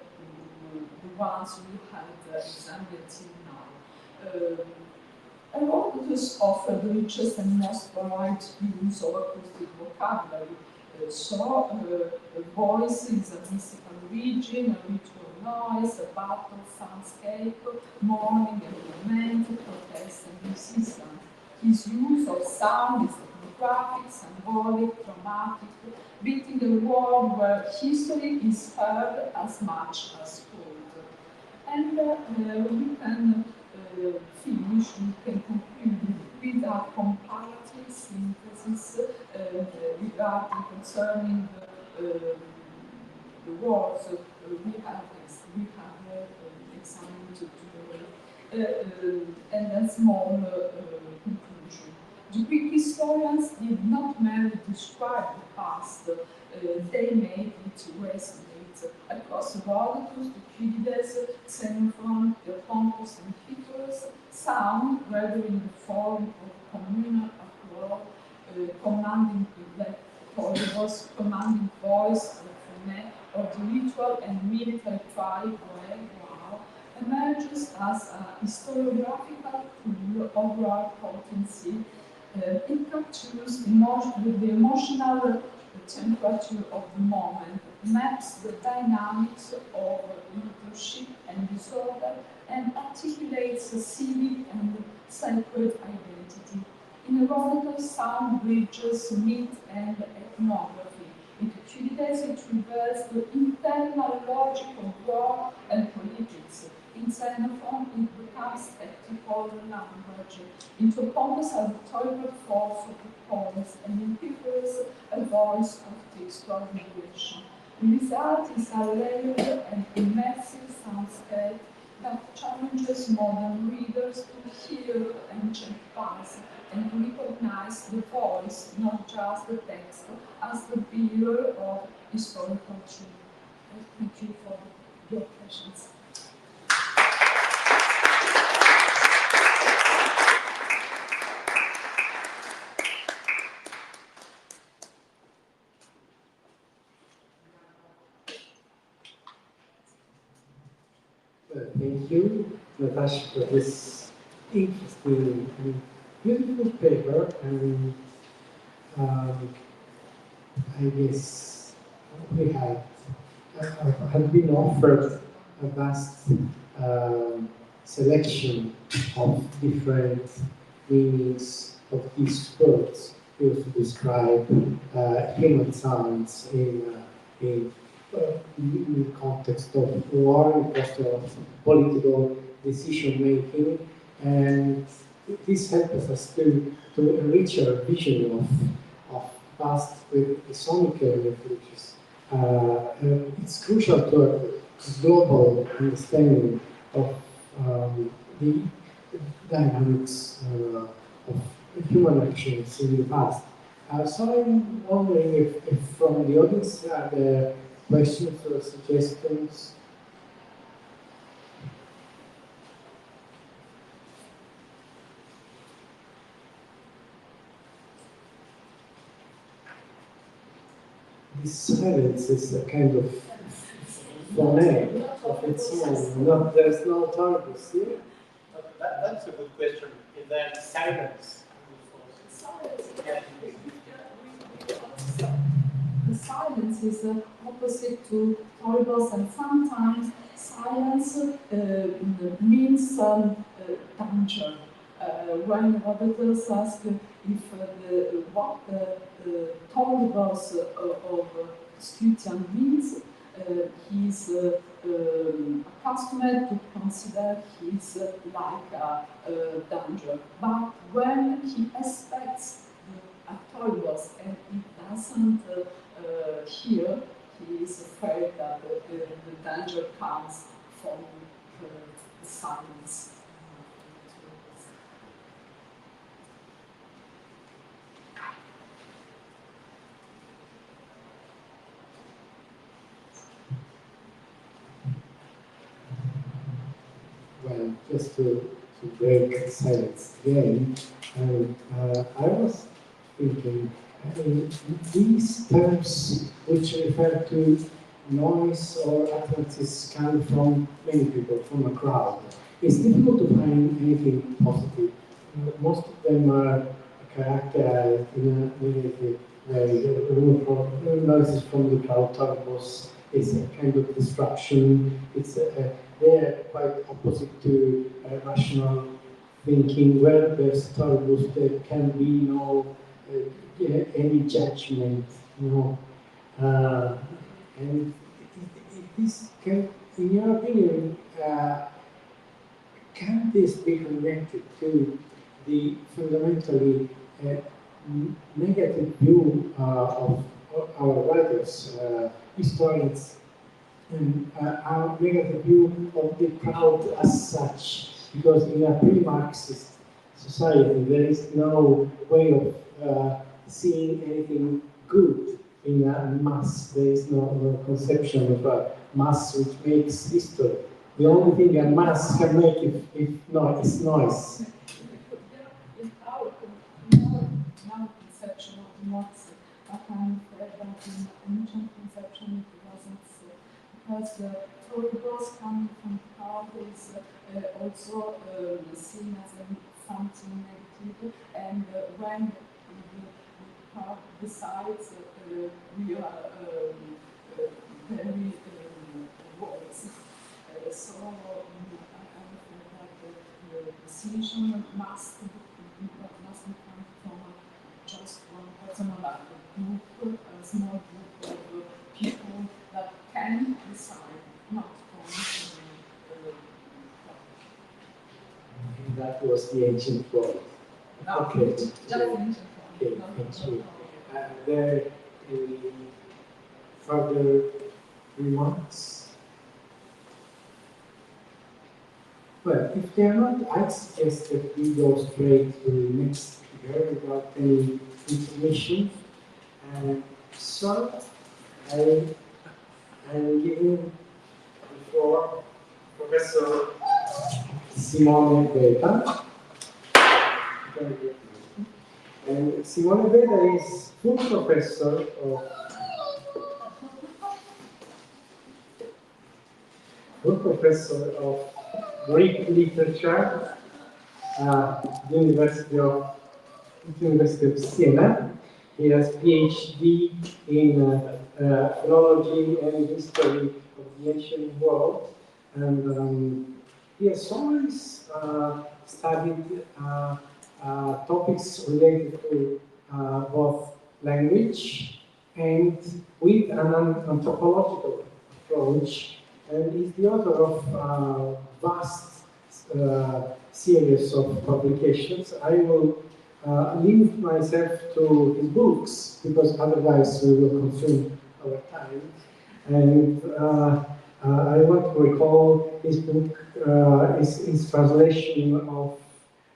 ones we had examined till now. Herodotus offered the richest and most varied use of acoustic vocabulary. Voice is a mystical origin, a ritual noise, a battle, soundscape, mourning and lament, protest and resistance. His use of sound is ethnographic, symbolic, dramatic, built in a world where history is heard as much as told. And we can finish, we can conclude with a comparative synthesis regarding concerning the words we have examined today, and a small conclusion. The Greek historians did not merely describe the past, they made it resonate across Herodotus, Thucydides, Xenophon, Theopompus, and Pythagoras. Sound, whether in the form of communal applause, commanding Polybos, commanding voice, Phonαί, or the ritual and military tribe, wow, emerges as a historiographical tool of rare potency. It captures the emotional temperature of the moment, maps the dynamics of leadership and disorder, and articulates a civic and sacred identity. In Herodotus, sound bridges myth and ethnography. In Thucydides, it reveals the internal logic of war and politics. In Xenophon, it becomes spectacle language. In Theopompus, a rhetorical force of the poems, and in Pythagoras, a voice of textual narration. The result is a layered and immersive soundscape that challenges modern readers to hear ancient past and to recognize the voice, not just the text, as the bearer of historical truth. Thank you for your patience. Thank you, Natascia, for this interesting and beautiful paper. And I guess we have been offered a vast selection of different meanings of these words used to describe human sounds in the context of war, in the context of political decision making, and this helps us to enrich our vision of past with sonic refuges. It's crucial to a global understanding of the dynamics of human actions in the past. So I'm wondering if from the audience there are questions or suggestions. This silence is a kind of phoneme of its own. There's no targets here. That's a good question. Is there silence? The silence is opposite to horribles, and sometimes silence means danger. When Herodotus asked if what the horribles of Scythian means, he's accustomed to consider he's like a danger. But when he expects the authorities and he doesn't hear, he is afraid that the danger comes from the silence. Well, just to break silence again, and I was thinking, these terms which refer to noise or utterances come from many people, from a crowd. It's difficult to find anything positive. Most of them are characterized in a negative way. The noises from the crowd, turbos, is a kind of disruption. They're quite opposite to rational thinking, where there's turbos, there can be no any judgment, you know. And this can, in your opinion, can this be connected to the fundamentally negative view of our writers, historians, and our negative view of the crowd as such? Because in a pre-Marxist society, there is no way of seeing anything good in a mass. There is no conception of a mass which makes history. The only thing a mass can make if is noise. In our conception of democracy, I can say that in ancient conception it wasn't so, because the Toribos coming from the crowd is also seen as something negative, and when the crowd decides we are very voice. So the decision must come from just one person, or a group, a small group of people that can decide, not from That was the ancient world. Okay. just ancient Okay, thank you. There any further remarks? Well, if they are not, I suggest that we go straight to the next figure without any information. So, I'm giving the floor to Professor Simone Beta. And Simone Beta is full professor of Greek literature at the University of Siena. He has PhD in philology and history of the ancient world, and he has always studied topics related to both language and with an anthropological approach, and is the author of vast series of publications. I will limit myself to his books because otherwise we will consume our time. And I want to recall his book, his translation of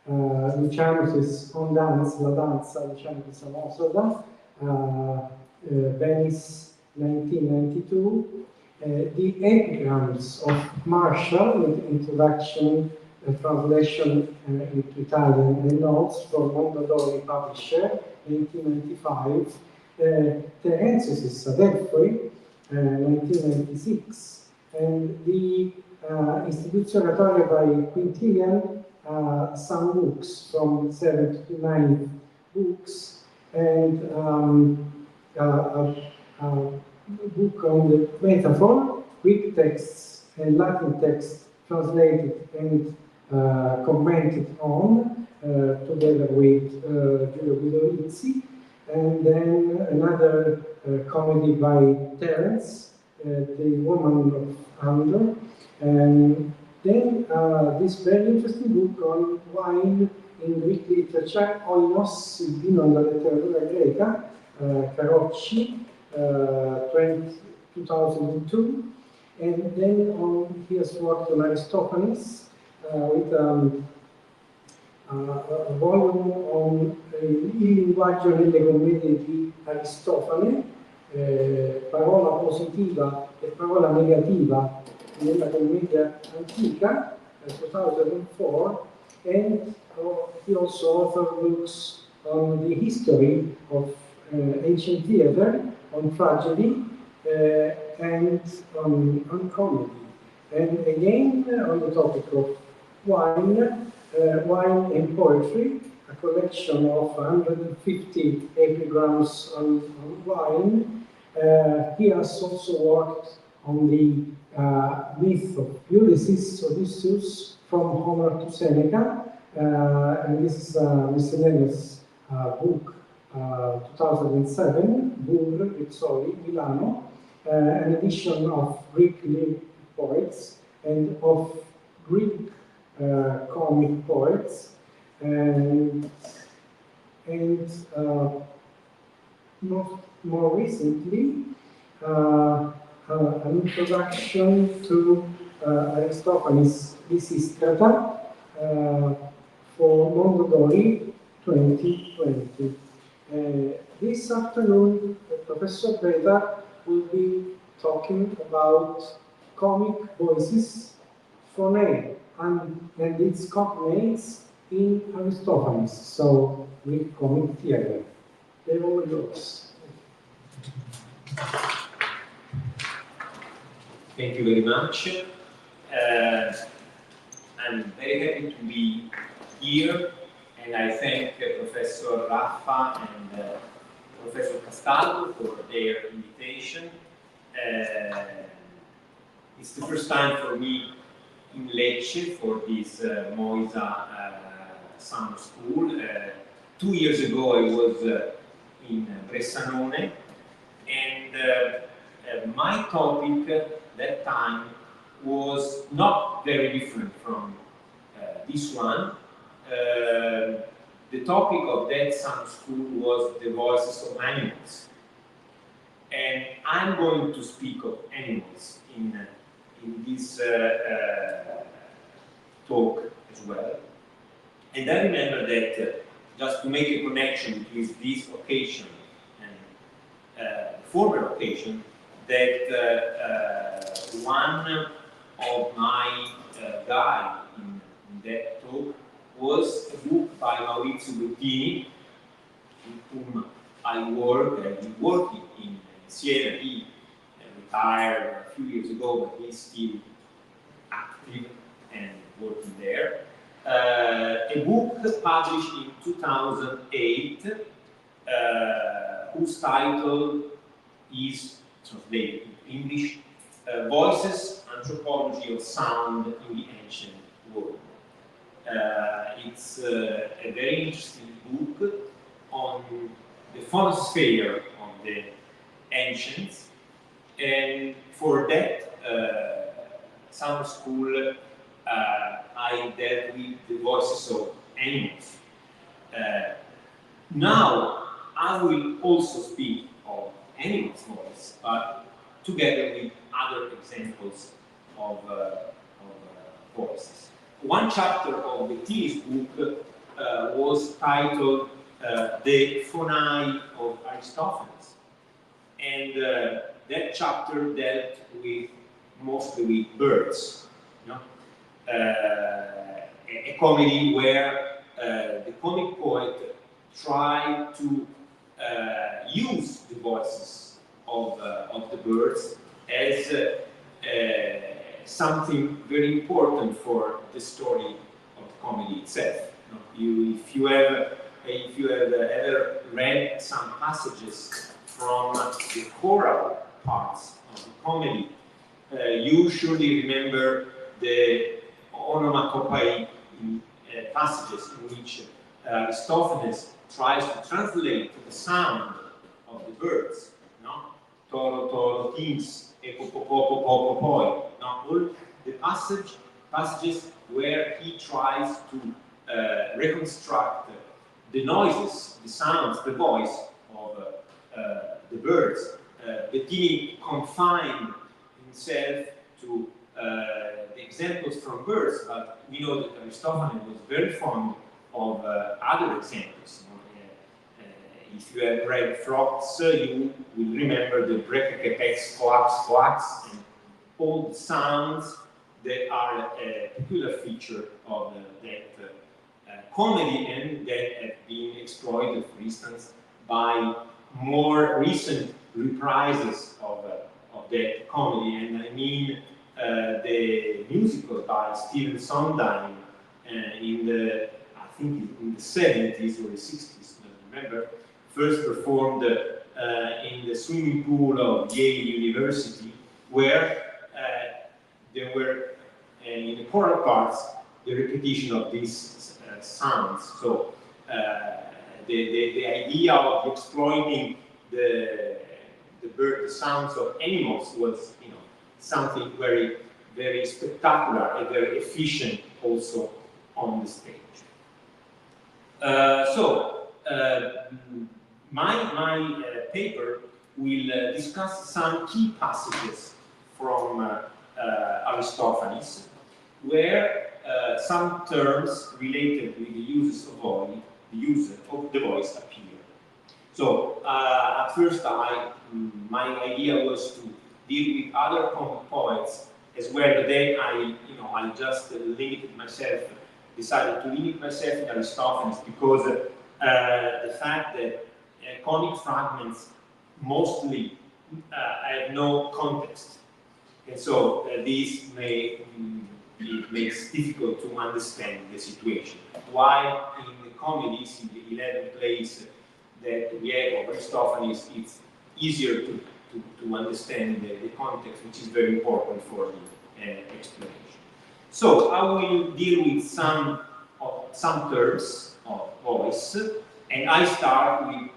Lucianus' On Dance, La Danza, Lucianus Amosoda, Venice, 1992. The epigrams of Marshall, with introduction, translation into Italian, and notes from Mondadori Publisher, 1995. Terensis Adelphi, 1996. And the Istituzionatoria by Quintilian, some books from 7 to 9 books, and a book on the metaphor, Greek texts and Latin texts translated and commented on, together with Giulio Guidolizzi, and then another comedy by Terence, The Woman of Andor, and Then this very interesting book on wine in Greek literature, Oinos, il vino nella letteratura greca, Carocci, 2002. And then he has worked on Aristophanes with a volume on il linguaggio nelle commedie di Aristofane, parola positiva e parola negativa nella commedia antica, 2004, and he also authored books on the history of ancient theater, on tragedy, and on comedy. And again, on the topic of wine, wine and poetry, a collection of 150 epigrams on wine. He has also worked on the myth of Ulysses, Odysseus, from Homer to Seneca, and this is a miscellaneous book, 2007, Bourg, Rizzoli, Milano, an edition of Greek lyric poets and of Greek comic poets, and more recently, an introduction to Aristophanes' Lysistrata for Mondadori 2020. This afternoon, Professor Beta will be talking about comic voices, Phonαί, and its cognates in Aristophanes, so Greek comic theater. They're all yours. Thank you very much. I'm very happy to be here, and I thank Professor Raffa and Professor Castaldo for their invitation. It's the first time for me in Lecce for this MOISA summer school. 2 years ago I was in Bressanone, and my topic that time was not very different from this one. The topic of that summer school was the voices of animals. And I'm going to speak of animals in this talk as well. And I remember that, just to make a connection between this occasion and former occasion, that one of my guides in that talk was a book by Maurizio Bottini, with whom I work. I've been working in Siena. He retired a few years ago, but he's still active and working there. A book published in 2008, whose title is translated in English, Voices, Anthropology of Sound in the Ancient World. It's a very interesting book on the phonosphere of the ancients, and for that summer school I dealt with the voices of animals. Now I will also speak of animals' voice, but together with other examples of voices. One chapter of Bettini's book was titled The Phonαί of Aristophanes, and that chapter dealt mostly with birds. You know? A comedy where the comic poet tried to use the voices of the birds as something very important for the story of the comedy itself. If you have ever read some passages from the choral parts of the comedy, you surely remember the onomatopoeic passages in which Aristophanes tries to translate the sound of the birds. Toro, toro, tins, eko, popo, popo, poi. All the passage passages where he tries to reconstruct the noises, the sounds, the voice of the birds, but he confined himself to the examples from birds, but we know that Aristophanes was very fond of other examples. If you have read frogs, you will remember the brekekepex, coax, and all the sounds that are a peculiar feature of that comedy and that have been exploited, for instance, by more recent reprises of that comedy. And I mean the musical by Stephen Sondheim in the, I think in the 70s or the 60s, I don't remember, first performed in the swimming pool of Yale University, where there were, in the choral parts, the repetition of these sounds. So the idea of exploiting the sounds of animals was, something very, very spectacular and very efficient also on the stage. My paper will discuss some key passages from Aristophanes, where some terms related with the use of the voice appear. So at first, my idea was to deal with other poets as well, but then I just decided to limit myself in Aristophanes because the fact that comic fragments mostly have no context, and so this it makes difficult to understand the situation. While in the comedies, in the 11 plays that we have of Aristophanes, it's easier to understand the context, which is very important for the explanation. So I will deal with some terms of voice, and I start with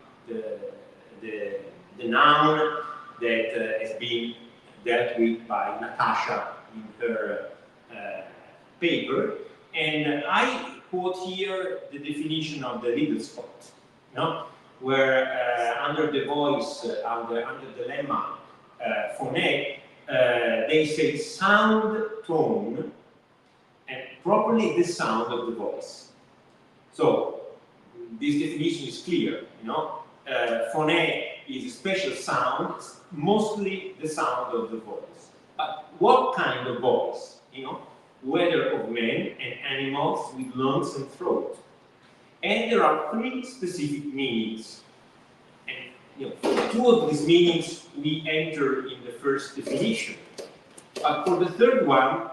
the noun that has been dealt with by Natascia in her paper, and I quote here the definition of the little spot, where under the voice, under the lemma Phonè, they say sound, tone, and properly the sound of the voice. So this definition is clear. Phonè is a special sound, mostly the sound of the voice. But what kind of voice? Whether of men and animals with lungs and throat. And there are three specific meanings. And two of these meanings we enter in the first definition. But for the third one,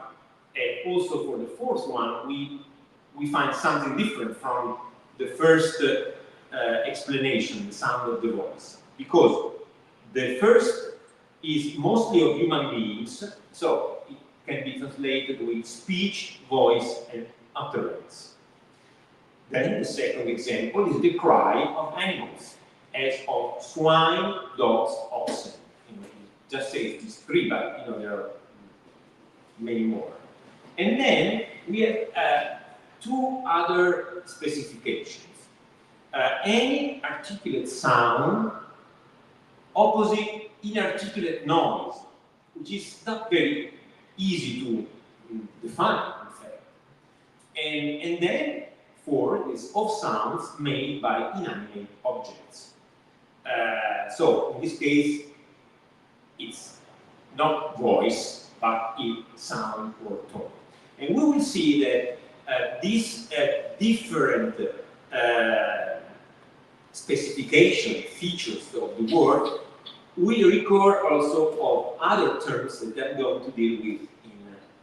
and also for the fourth one, we find something different from the first explanation, the sound of the voice. Because the first is mostly of human beings, so it can be translated with speech, voice, and utterance. Then the second example is the cry of animals, as of swine, dogs, oxen. Just say these three, but there are many more. And then we have two other specifications. Any articulate sound opposite inarticulate noise, which is not very easy to define, in fact. And then four is of sounds made by inanimate objects. So in this case, it's not voice, but it's sound or tone. And we will see that these different specification features of the word will recur also of other terms that I'm going to deal with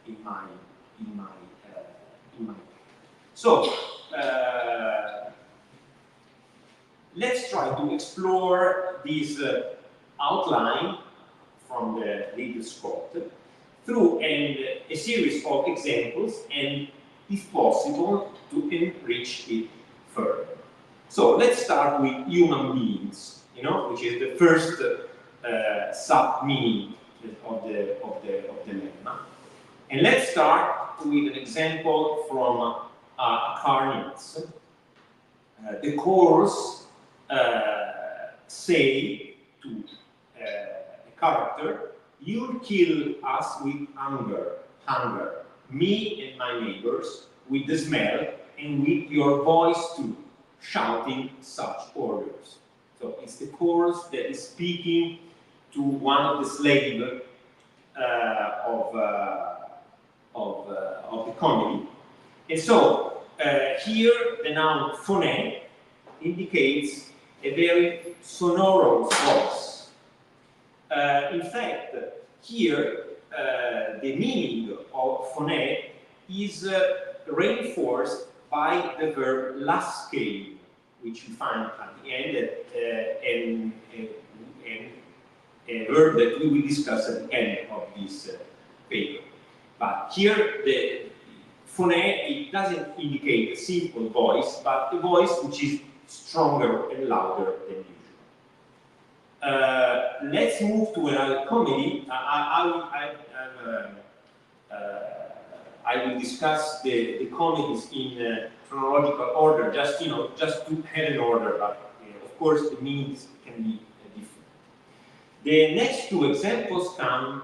in my So let's try to explore this outline from the legal spot through a series of examples, and if possible to enrich it further. So let's start with human beings, which is the first sub-meaning of the lemma. And let's start with an example from Carnians. The chorus say to a character, "You'll kill us with hunger, me and my neighbors with the smell, and with your voice too, shouting such orders." So it's the chorus that is speaking to one of the slaves of the comedy. And so here the noun "phonè" indicates a very sonorous voice. In fact, here the meaning of "phonè" is reinforced by the verb "lascare," which we find at the end, and a verb that we will discuss at the end of this paper. But here, the "phonè," it doesn't indicate a simple voice, but a voice which is stronger and louder than usual. Let's move to another comedy. I will discuss the comedies in chronological order, just to have an order, but of course the meanings can be different. The next two examples come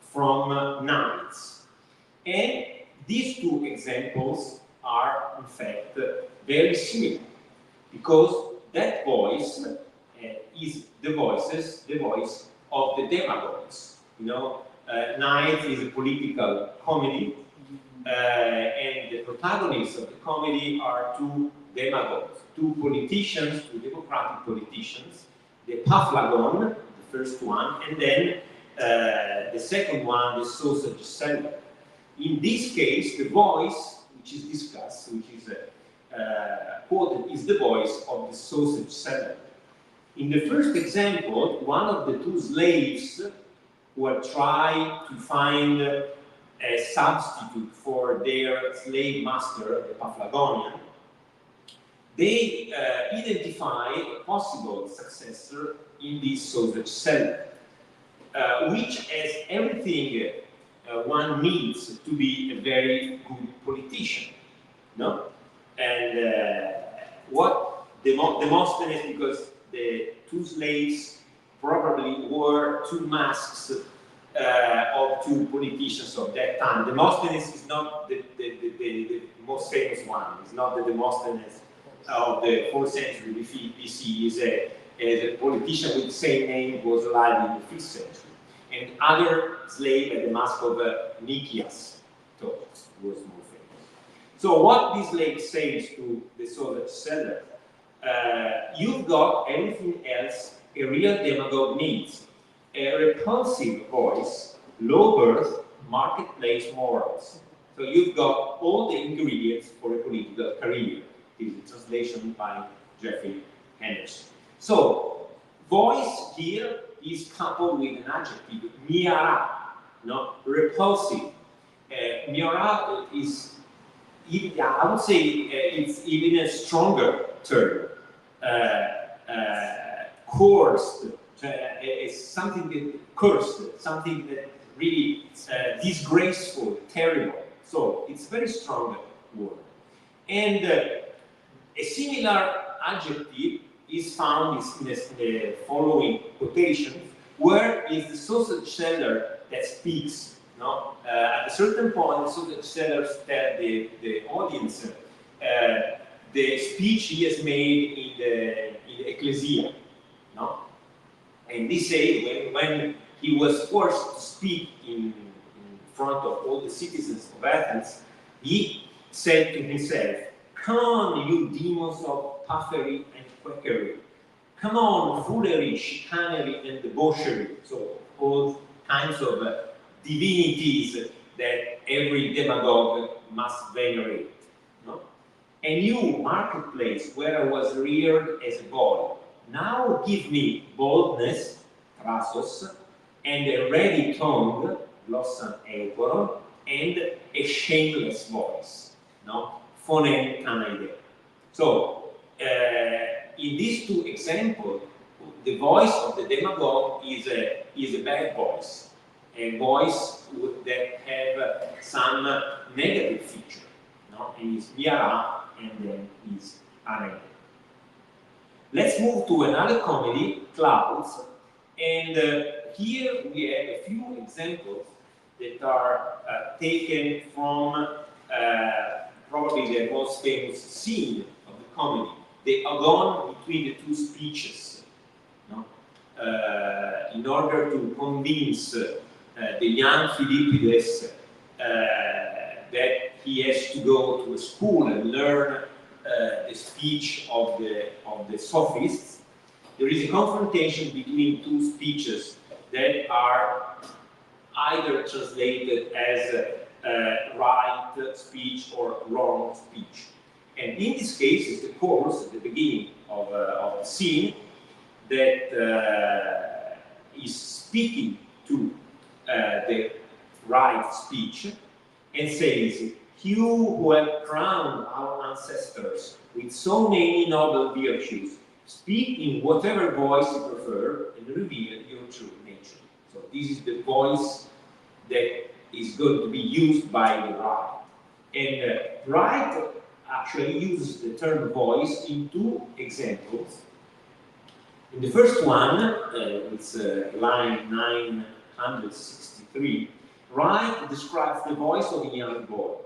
from Nights, and these two examples are in fact very similar, because that voice is the voice of the demagogues. Night is a political comedy, and the protagonists of the comedy are two demagogues, two politicians, two democratic politicians, the Paphlagon, the first one, and then the second one, the sausage seller. In this case, the voice which is discussed, which is quoted, is the voice of the sausage seller. In the first example, one of the two slaves who are trying to find a substitute for their slave master, the Paphlagonian, they identify a possible successor in this sausage seller, which has everything one needs to be a very good politician, no? And what Demosthenes, because the two slaves probably wore two masks of two politicians of that time. Demosthenes is not the most famous one. It's not the Demosthenes of the 4th century BC. Is a politician with the same name who was alive in the 5th century. And other slave had the mask of Nicias, so it was more famous. So what this slave says to the sausage seller, you've got everything else a real demagogue needs: a repulsive voice, low birth, marketplace morals. So you've got all the ingredients for a political career. This is a translation by Jeffrey Henderson. So voice here is coupled with an adjective, miara, repulsive. Miara is, I would say, it's even a stronger term. Coarse, it's something that cursed, something that really disgraceful, terrible. So it's a very strong word. And a similar adjective is found in the following quotation, where is the sausage seller that speaks. At a certain point, the sausage seller tells the audience the speech he has made in the ecclesia. And they say when he was forced to speak in front of all the citizens of Athens, he said to himself, "Come on, you demons of puffery and quackery. Come on, foolery, chicanery, and debauchery." So all kinds of divinities that every demagogue must venerate. And you, marketplace, where I was reared as a boy, now give me boldness, thrasos, and a ready tongue, glossan euporon, and a shameless voice, phonè kanaide. So, in these two examples, the voice of the demagogue is a bad voice. a voice that have some negative feature. No? And is miara and then is are. Let's move to another comedy, Clouds, and here we have a few examples that are taken from probably the most famous scene of the comedy, the agon between the two speeches, no? In order to convince the young Philippides that he has to go to a school and learn the speech of the sophists. There is a confrontation between two speeches that are either translated as right speech or wrong speech. And in this case, it's the chorus at the beginning of the scene that is speaking to the right speech and says, "You who have crowned our ancestors with so many noble virtues, speak in whatever voice you prefer and reveal your true nature." So this is the voice that is going to be used by the right. And right actually uses the term voice in two examples. In the first one, it's line 963, Wright describes the voice of a young boy.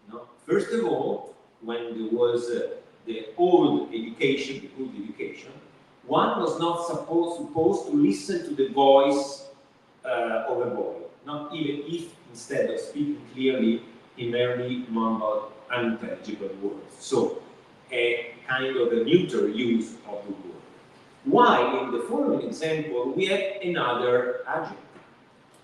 No? First of all, when there was the old education, the good education, one was not supposed to listen to the voice of a boy, not even if instead of speaking clearly, he merely mumbled unintelligible words. So, a kind of a neuter use of the word. While in the following example, we have another adjective.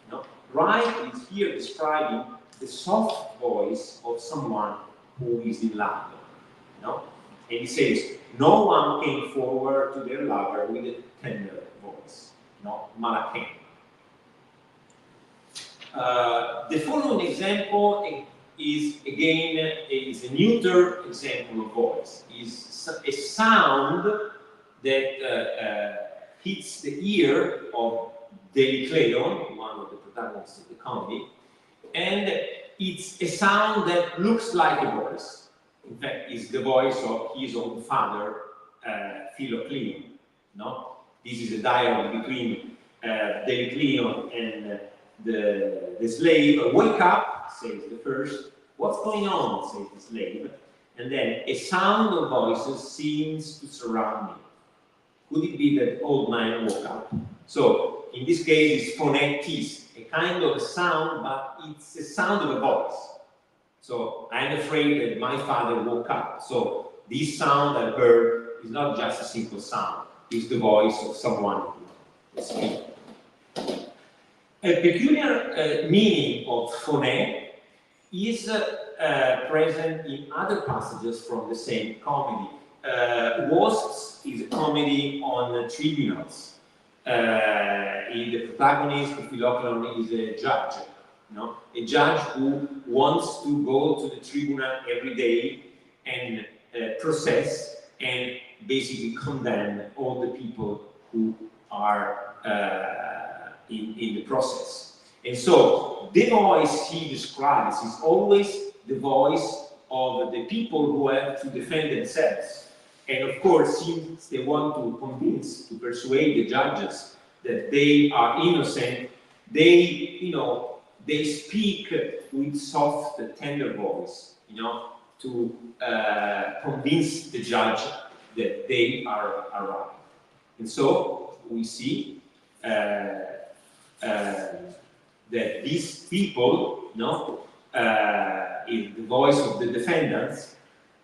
No? Wright is here describing the soft voice of someone who is in love. No? And he says, no one came forward to their lover with a tender voice. No, malaken. The following example is again a neuter example of voice. Is a sound that hits the ear of Delicleon, one of the protagonists of the comedy, and it's a sound that looks like a voice. In fact, it's the voice of his own father, Philocleon. No? This is a dialogue between Delicleon and the slave. "Wake up," says the first. "What's going on?" says the slave. And then, "A sound of voices seems to surround me." Could it be that the old man woke up? So, in this case, it's phonetis, a kind of a sound, but it's a sound of a voice. So, I'm afraid that my father woke up. So, this sound I heard is not just a simple sound, it's the voice of someone who speaks. A peculiar meaning of phonè is present in other passages from the same comedy. Wasps is a comedy on tribunals. The protagonist, Philocleon, is a judge. No? A judge who wants to go to the tribunal every day and process and basically condemn all the people who are in the process. And so the voice he describes is always the voice of the people who have to defend themselves. And of course, since they want to persuade the judges that they are innocent, they speak with soft, tender voice, to convince the judge that they are right. And so we see that these people, in the voice of the defendants,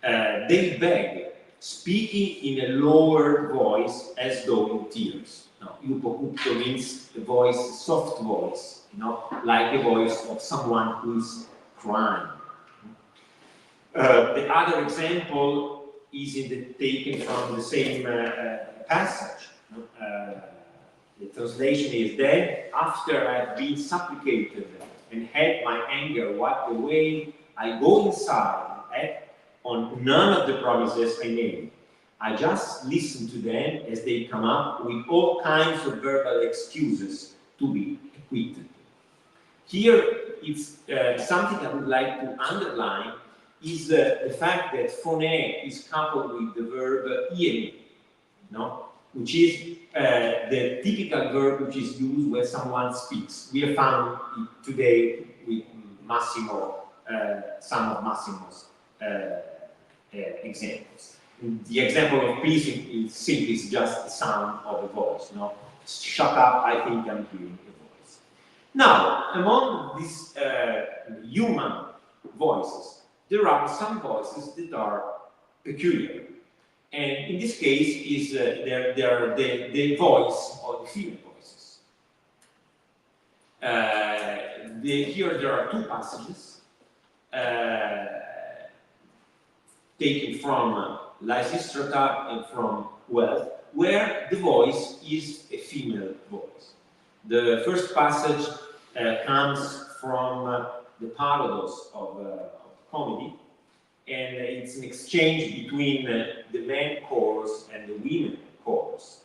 they beg, speaking in a lower voice as though in tears. Iupokupto means a voice, soft voice, like a voice of someone who is crying. The other example is taken from the same passage. The translation is, "Then, after I have been supplicated and had my anger wiped away, I go inside and act on none of the promises I made. I just listen to them as they come up with all kinds of verbal excuses to be acquitted." Here, it's something I would like to underline is the fact that phonè is coupled with the verb ieri, no? Which is the typical verb which is used when someone speaks. We have found it today with Massimo, some of Massimo's examples. The example of peace is simply just the sound of a voice. No? Shut up, I think I'm hearing a voice. Now, among these human voices, there are some voices that are peculiar. And in this case, is they're the voice of the female voices. Here there are two passages taken from Lysistrata and from Wealth, where the voice is a female voice. The first passage comes from the paradox of comedy, and it's an exchange between the man chorus and the women chorus.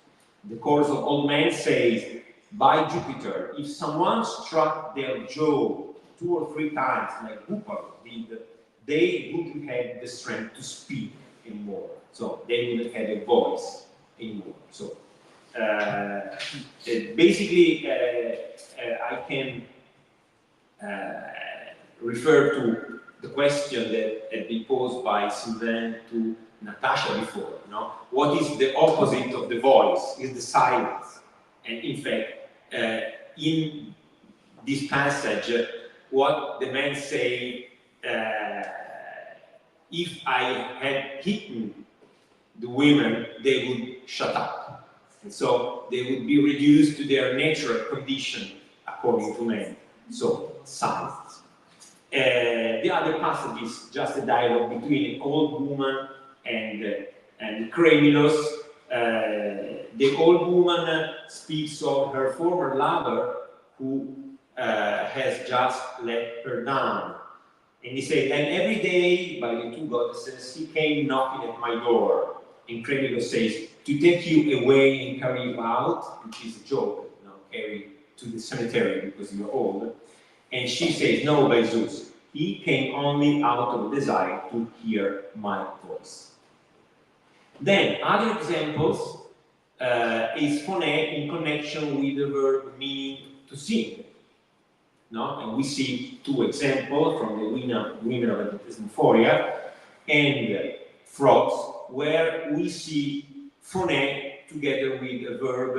The chorus of old men says, by Jupiter, if someone struck their jaw 2 or 3 times like Hooper did, they wouldn't have the strength to speak anymore. So they wouldn't have a voice anymore. So basically, I can refer to the question that had been posed by Sylvain to Natascia before. No? What is the opposite of the voice? Is the silence. And in fact, in this passage, what the men say, if I had hidden the women, they would shut up. And so they would be reduced to their natural condition according to men. So, silence. The other passage is just a dialogue between an old woman and Cremulus. The old woman speaks of her former lover who has just let her down. And he said, and every day, by the 2 goddesses, he came knocking at my door. And Cremulus says, to take you away and carry you out, which is a joke, you know, carry to the cemetery because you're old. And she says, no, by Zeus, he came only out of a desire to hear my voice. Then, other examples is phonè in connection with the verb meaning to sing. No? And we see 2 examples from the women of Antismophoria and Frogs, where we see phonè together with a verb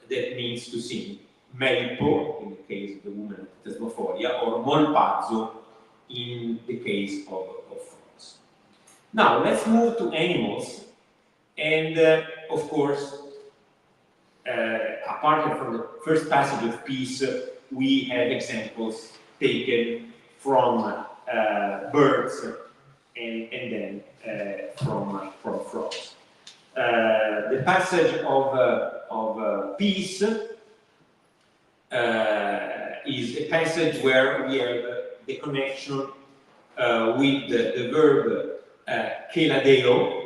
that means to sing. Melipo, in the case of the woman of Antismophoria, or molpazzo, in the case of frogs. Now, let's move to animals. And, of course, apart from the first passage of peace, we have examples taken from birds and then from frogs. The passage of peace is a passage where we have the connection with the verb keladeo,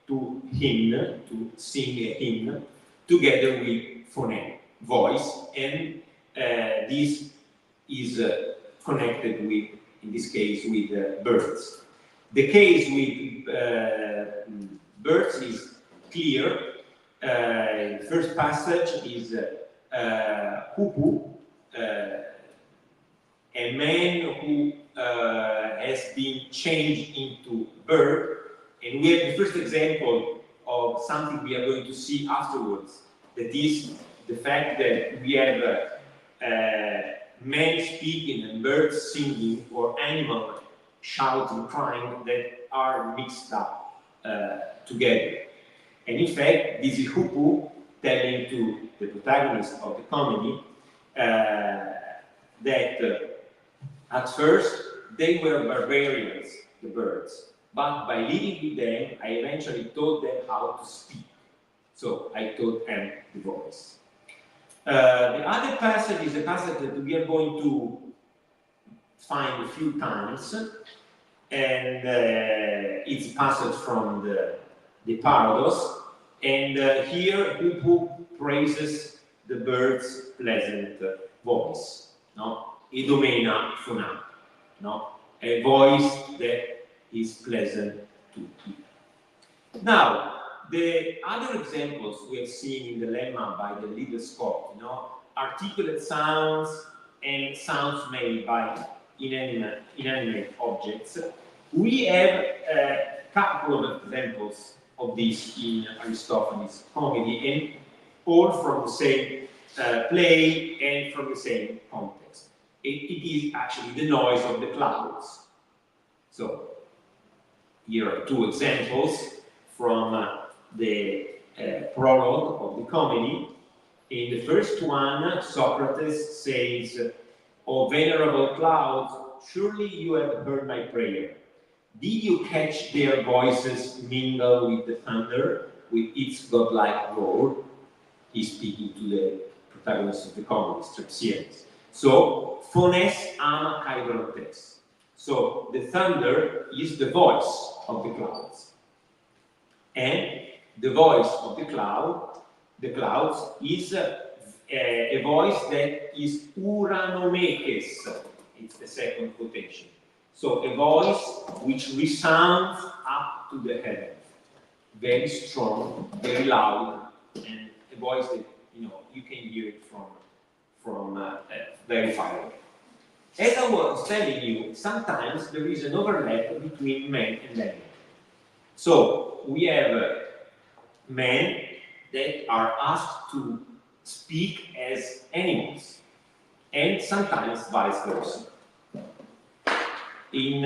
to hymn, to sing a hymn, together with phonè, voice, and this is connected with, in this case, with birds. The case with birds is clear. The first passage is hupu, a man who has been changed into bird, and we have the first example of something we are going to see afterwards, that is the fact that we have men speaking and birds singing, or animals shouting, crying, that are mixed up together. And in fact, this is Hupu telling to the protagonist of the comedy that at first they were barbarians, the birds, but by living with them, I eventually taught them how to speak. So I taught them the voice. The other passage is a passage that we are going to find a few times, and it's a passage from the Paradox, and here Hupu praises the bird's pleasant voice. No? domena fonata, no? A voice that is pleasant to hear. Now, the other examples we have seen in the lemma by the leader Scott, articulate sounds and sounds made by inanimate objects. We have a couple of examples of this in Aristophanes' comedy, and all from the same play and from the same context. It is actually the noise of the clouds. So, here are two examples from the prologue of the comedy. In the first one, Socrates says, "O venerable clouds, surely you have heard my prayer. Did you catch their voices mingle with the thunder, with its godlike roar?" He's speaking to the protagonist of the comedy, Strepsiades. So, phones ama kaidrontes. So, the thunder is the voice of the clouds. And the voice of the clouds is a voice that is uranomekes. It's the second quotation. So, a voice which resounds up to the heaven. Very strong, very loud, and a voice that, you can hear it from very far away. As I was telling you, sometimes there is an overlap between men and animals. So we have men that are asked to speak as animals, and sometimes vice versa. In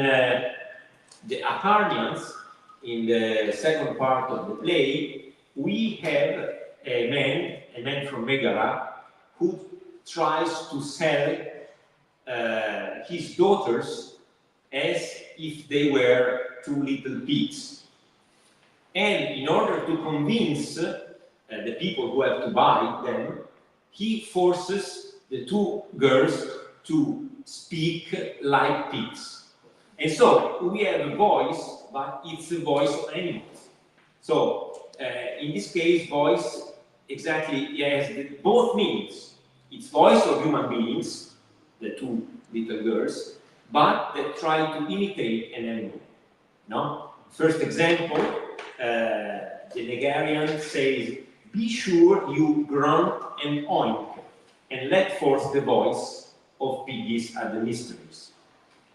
the Acharnians, in the second part of the play, we have a man from Megara, who tries to sell his daughters as if they were two little pigs. And in order to convince the people who have to buy them, he forces the two girls to speak like pigs. And so we have a voice, but it's a voice of animals. So in this case, voice exactly has both meanings. It's voice of human beings, the two little girls, but they try to imitate an animal. No? First example, the Negarian says, "Be sure you grunt and oink, and let forth the voice of piggies at the mysteries."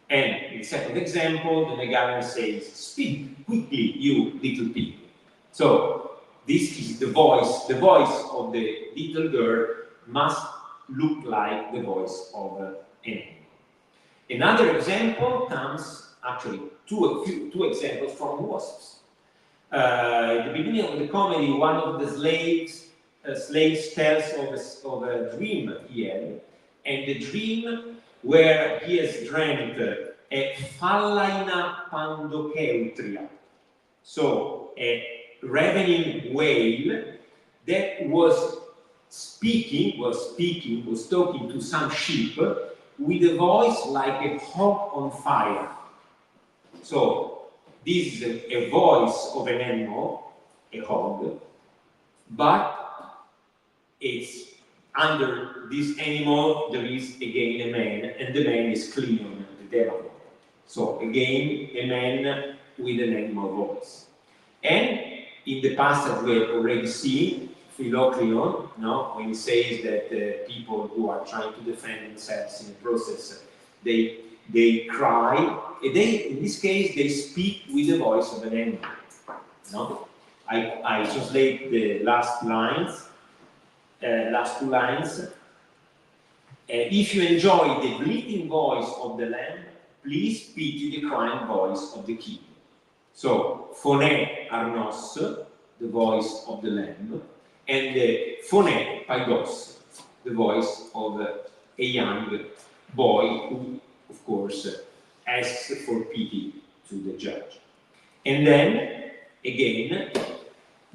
And in the second example, the Negarian says, "Speak quickly, you little pig." So this is the voice of the little girl must look like the voice of an animal. Another example comes, actually, two examples from wasps. At the beginning of the comedy, one of the slaves tells of a dream he had, and the dream where he has dreamt a phallaina pandokeutria, so a ravening whale that was talking to some sheep with a voice like a hog on fire. So this is a voice of an animal, a hog, but it's under this animal there is again a man, and the man is Cleon, the devil. So again, a man with an animal voice. And in the passage we have already seen, Philocleon, when he says that people who are trying to defend themselves in a process, they cry, and in this case, they speak with the voice of an animal. I translate the last two lines. If you enjoy the bleating voice of the lamb, please pity the crying voice of the king. So, Phoné Arnos, the voice of the lamb, and the Phoné Paidos, the voice of a young boy who, of course, asks for pity to the judge. And then, again,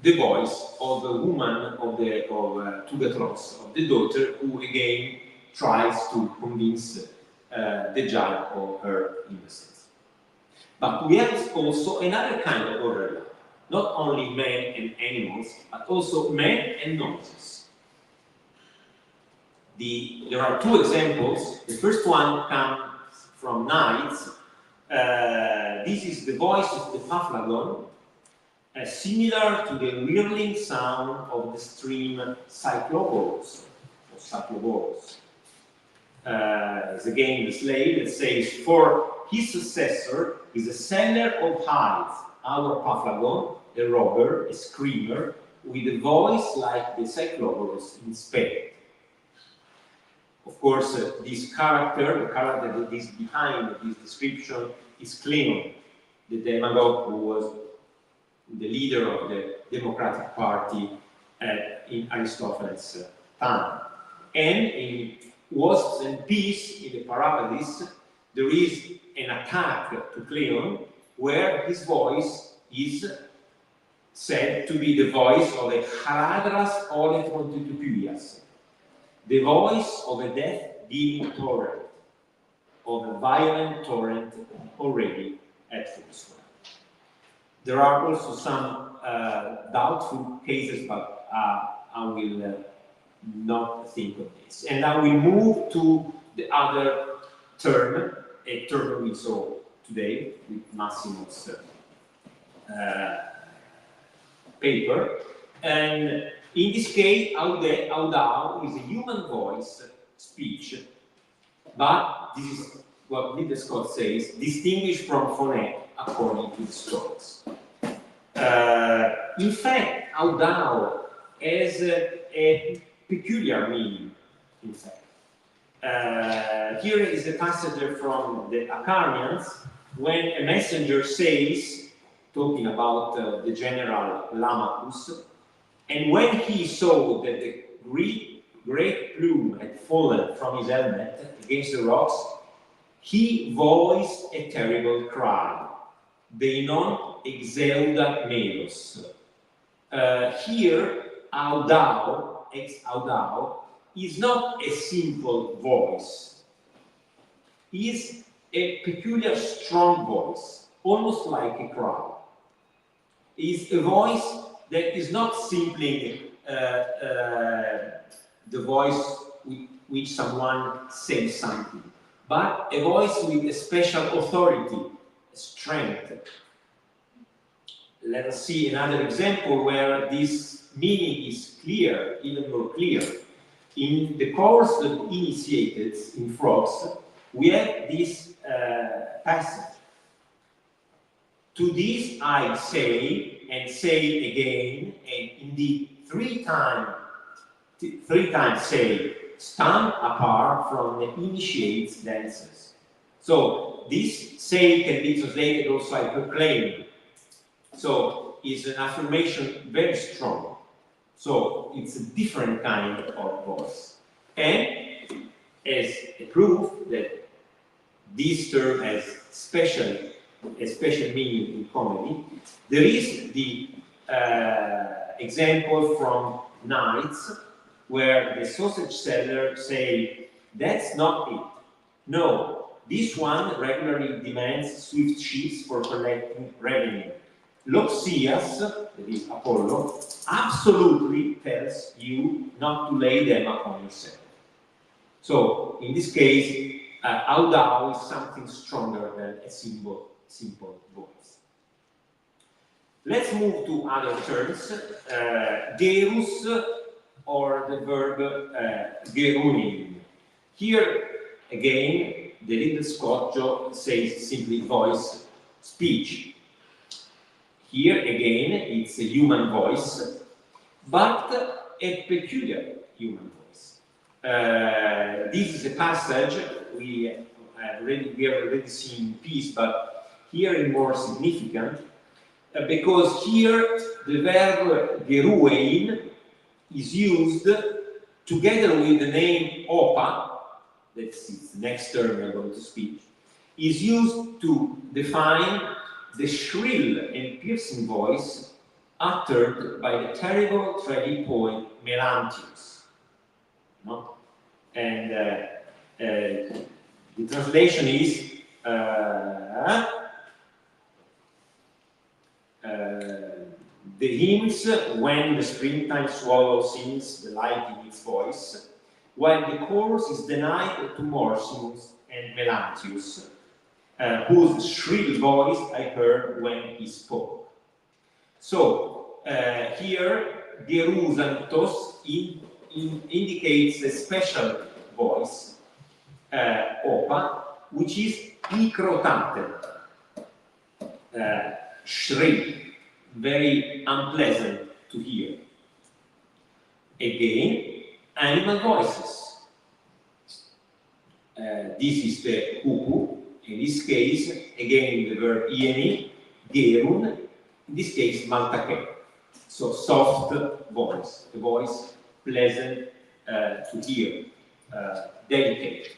the voice of the woman of Tugatros, of the daughter, who again tries to convince the judge of her innocence. But we have also another kind of overlap. Not only men and animals, but also men and noises. There are two examples. The first one comes from nights. This is the voice of the Paphlagon, similar to the whirling sound of the stream Cycloboros, or Cycloboros. Is again the slave that says, for his successor is a seller of hides, our Paphlagon, a robber, a screamer, with a voice like the Cycloboros in Spain. Of course, this character, the character that is behind this description, is Cleon, the demagogue who was the leader of the Democratic Party in Aristophanes' time. And in Wasps and Peace, in the Parabadis, there is an attack to Cleon where his voice is said to be the voice of a Charadras Olefontutupias, the voice of a death-dealing torrent, of a violent torrent already at full swell. There are also some doubtful cases, but I will not think of this. And I will move to the other term, a term we saw today with Massimo's paper. And in this case, Audao is a human voice speech, but this is what Little Scott says, distinguished from Fωναί according to the stories. In fact, Audao has a peculiar meaning, in fact. Here is a passage from the Acharnians when a messenger says, talking about the general Lamachus, and when he saw that the great plume had fallen from his helmet against the rocks, he voiced a terrible cry, "De non exeuda melos." Here, Audao, ex-Audao, is not a simple voice. It is a peculiar strong voice, almost like a cry. It is a voice that is not simply the voice with which someone says something, but a voice with a special authority, strength. Let us see another example where this meaning is clear, even more clear. In the course of initiated in frogs, we have this passage. To this I say, and say again, and indeed three times say, stand apart from the initiates dances. So this say can be translated also as proclaim. So it's an affirmation very strong. So it's a different kind of voice. And as a proof that this term has a special meaning in comedy, there is the example from Nights where the sausage seller say, "That's not it. No, this one regularly demands swift ships for collecting revenue. Loxias," that is Apollo, "absolutely tells you not to lay them upon yourself." So, in this case, Audao is something stronger than a simple voice. Let's move to other terms. Gerus, or the verb gerunin. Here, again, the Little Scotcho says simply voice, speech. Here, again, it's a human voice, but a peculiar human voice. This is a passage we have already seen in Peace, but here is more significant, because here the verb geruein is used together with the name opa, that's the next term we're going to speak, is used to define the shrill and piercing voice uttered by the terrible tragic poet Melantius. No? And the translation is the hymns when the springtime swallow sings the light in its voice, while the chorus is denied to Morsimus and Melanthius, whose shrill voice I heard when he spoke. So here Gerusantos indicates a special voice, opa, which is icrotate, shrill, very unpleasant to hear. Again, animal voices. This is the cuckoo. In this case, again, the verb ieni, gerun, in this case, maltake. So soft voice, the voice pleasant to hear, delicate.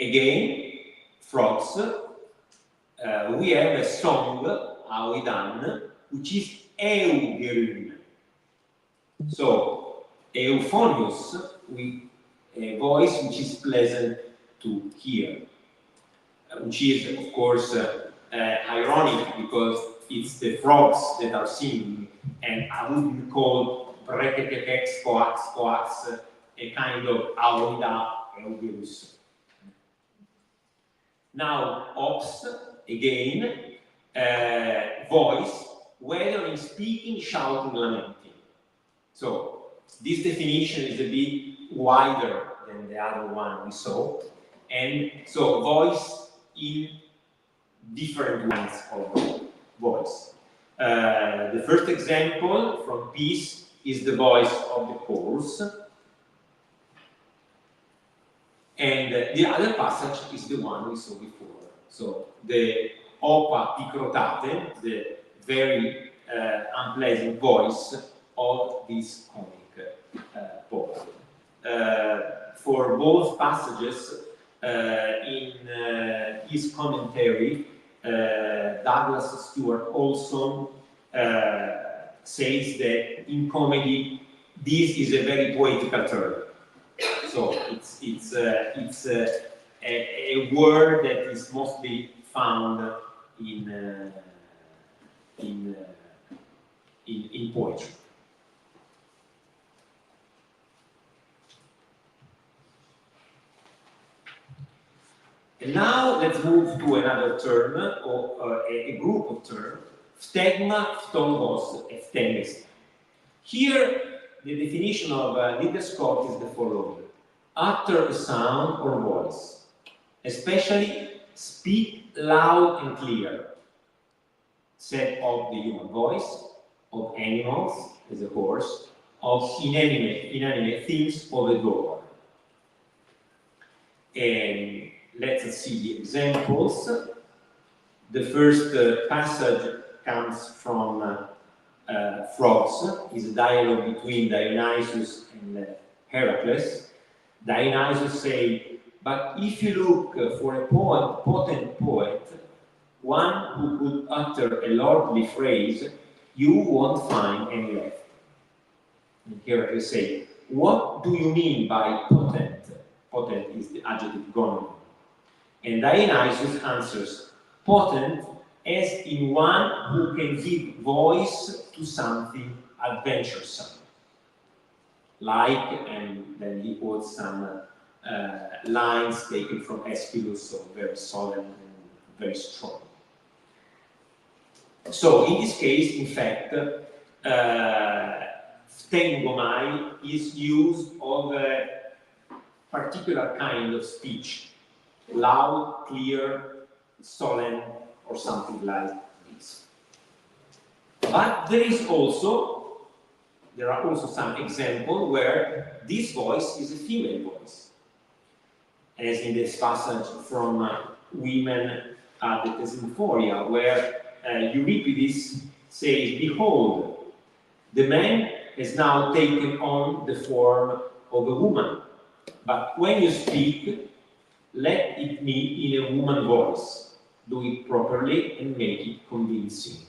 Again, frogs, we have a song, Auidan, which is eugerun. So, euphonious, a voice which is pleasant to hear, which is, of course, ironic because it's the frogs that are singing, and I wouldn't call brekekekex coax coax a kind of auida eugerus. Now, ops, again, voice, whether in speaking, shouting, lamenting. So, this definition is a bit wider than the other one we saw, and so voice in different kinds of voice. The first example from Peace is the voice of the chorus, and the other passage is the one we saw before. So the opa picrotate, the very unpleasant voice of this comic poet. For both passages, in his commentary, Douglas Stuart Olson says that in comedy, this is a very poetical term. So it's a word that is mostly found in poetry. And now let's move to another term, or a group of terms, phtegma, phthongos, and phthengis. Here, the definition of leader Scott is the following: utter a sound or voice, especially speak loud and clear, said of the human voice, of animals, as a horse, of inanimate things, of a door. And let's see the examples. The first passage comes from Frogs, is a dialogue between Dionysus and Heracles. Dionysus says, but if you look for a potent poet, one who could utter a lordly phrase, you won't find any left. And Heracles says, what do you mean by potent? Potent is the adjective gonon. And Dionysus answers, potent as in one who can give voice to something adventuresome. Like, and then he quotes some lines taken from Aeschylus, so very solemn and very strong. So in this case, in fact, phthengomai is used of a particular kind of speech, loud, clear, solemn, or something like this. But there are also some examples where this voice is a female voice, as in this passage from Women at the Thesmophoria, where Euripides says, behold, the man has now taken on the form of a woman, but when you speak, let it be in a woman voice. Do it properly and make it convincing.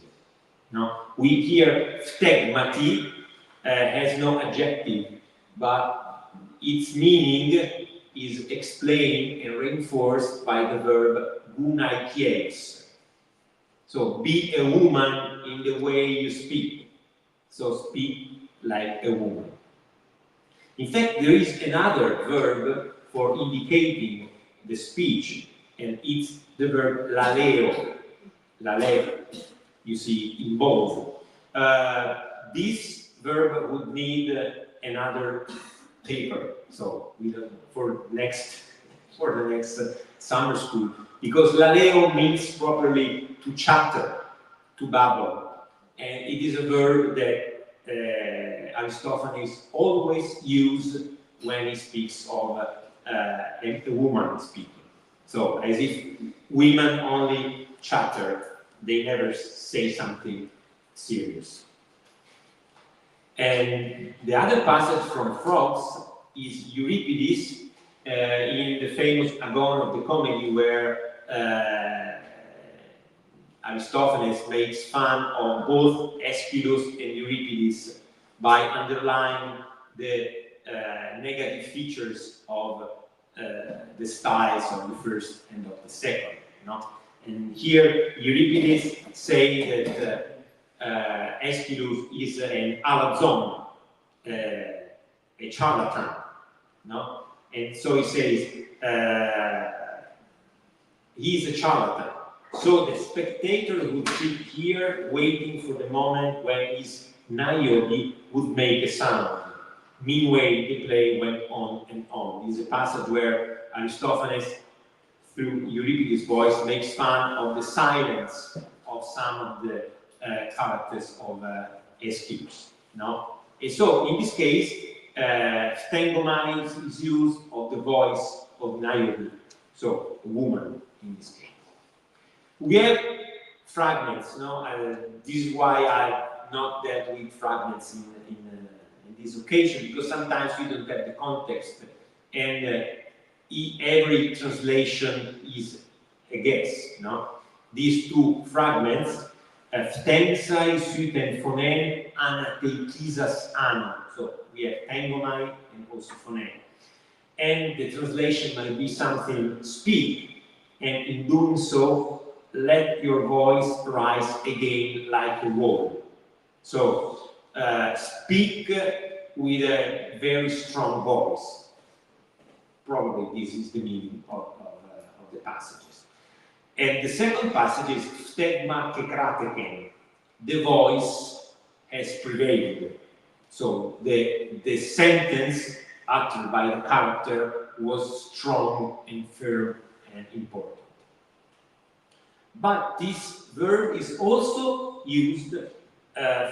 Now, we hear phtegmati has no adjective, but its meaning is explained and reinforced by the verb gunaikies. So, be a woman in the way you speak. So, speak like a woman. In fact, there is another verb for indicating the speech, and it's the verb laleo. Laleo, you see in bold. This verb would need another paper, so for the next summer school, because laleo means properly to chatter, to babble, and it is a verb that Aristophanes always used when he speaks of a woman speaking. So as if women only chatter, they never say something serious. And the other passage from Frogs is Euripides in the famous Agon of the Comedy, where Aristophanes makes fun of both Aeschylus and Euripides by underlining the negative features of the styles of the first and of the second. You know? And here Euripides say that Aeschylus is an alazon, a charlatan. No? And so he says, he is a charlatan. So the spectator would sit here waiting for the moment when his niobe would make a sound. Meanwhile, the play went on and on. This is a passage where Aristophanes, through Euripides' voice, makes fun of the silence of some of the characters of Aeschylus. No? And so, in this case, stengomai is used of the voice of niobe, so a woman in this case. We have fragments, no? This is why I've not dealt with fragments in this occasion, because sometimes we don't have the context, and every translation is a guess, no? These two fragments, Phthensai, Syten, Phonen, Anateikisas, Ano. So we have Tengomai and also Phonen. And the translation might be something, speak, and in doing so, let your voice rise again like a wall. So, speak with a very strong voice. Probably this is the meaning of the passages. And the second passage is stegma ke krateken. The voice has prevailed. So the sentence uttered by the character was strong and firm and important. But this verb is also used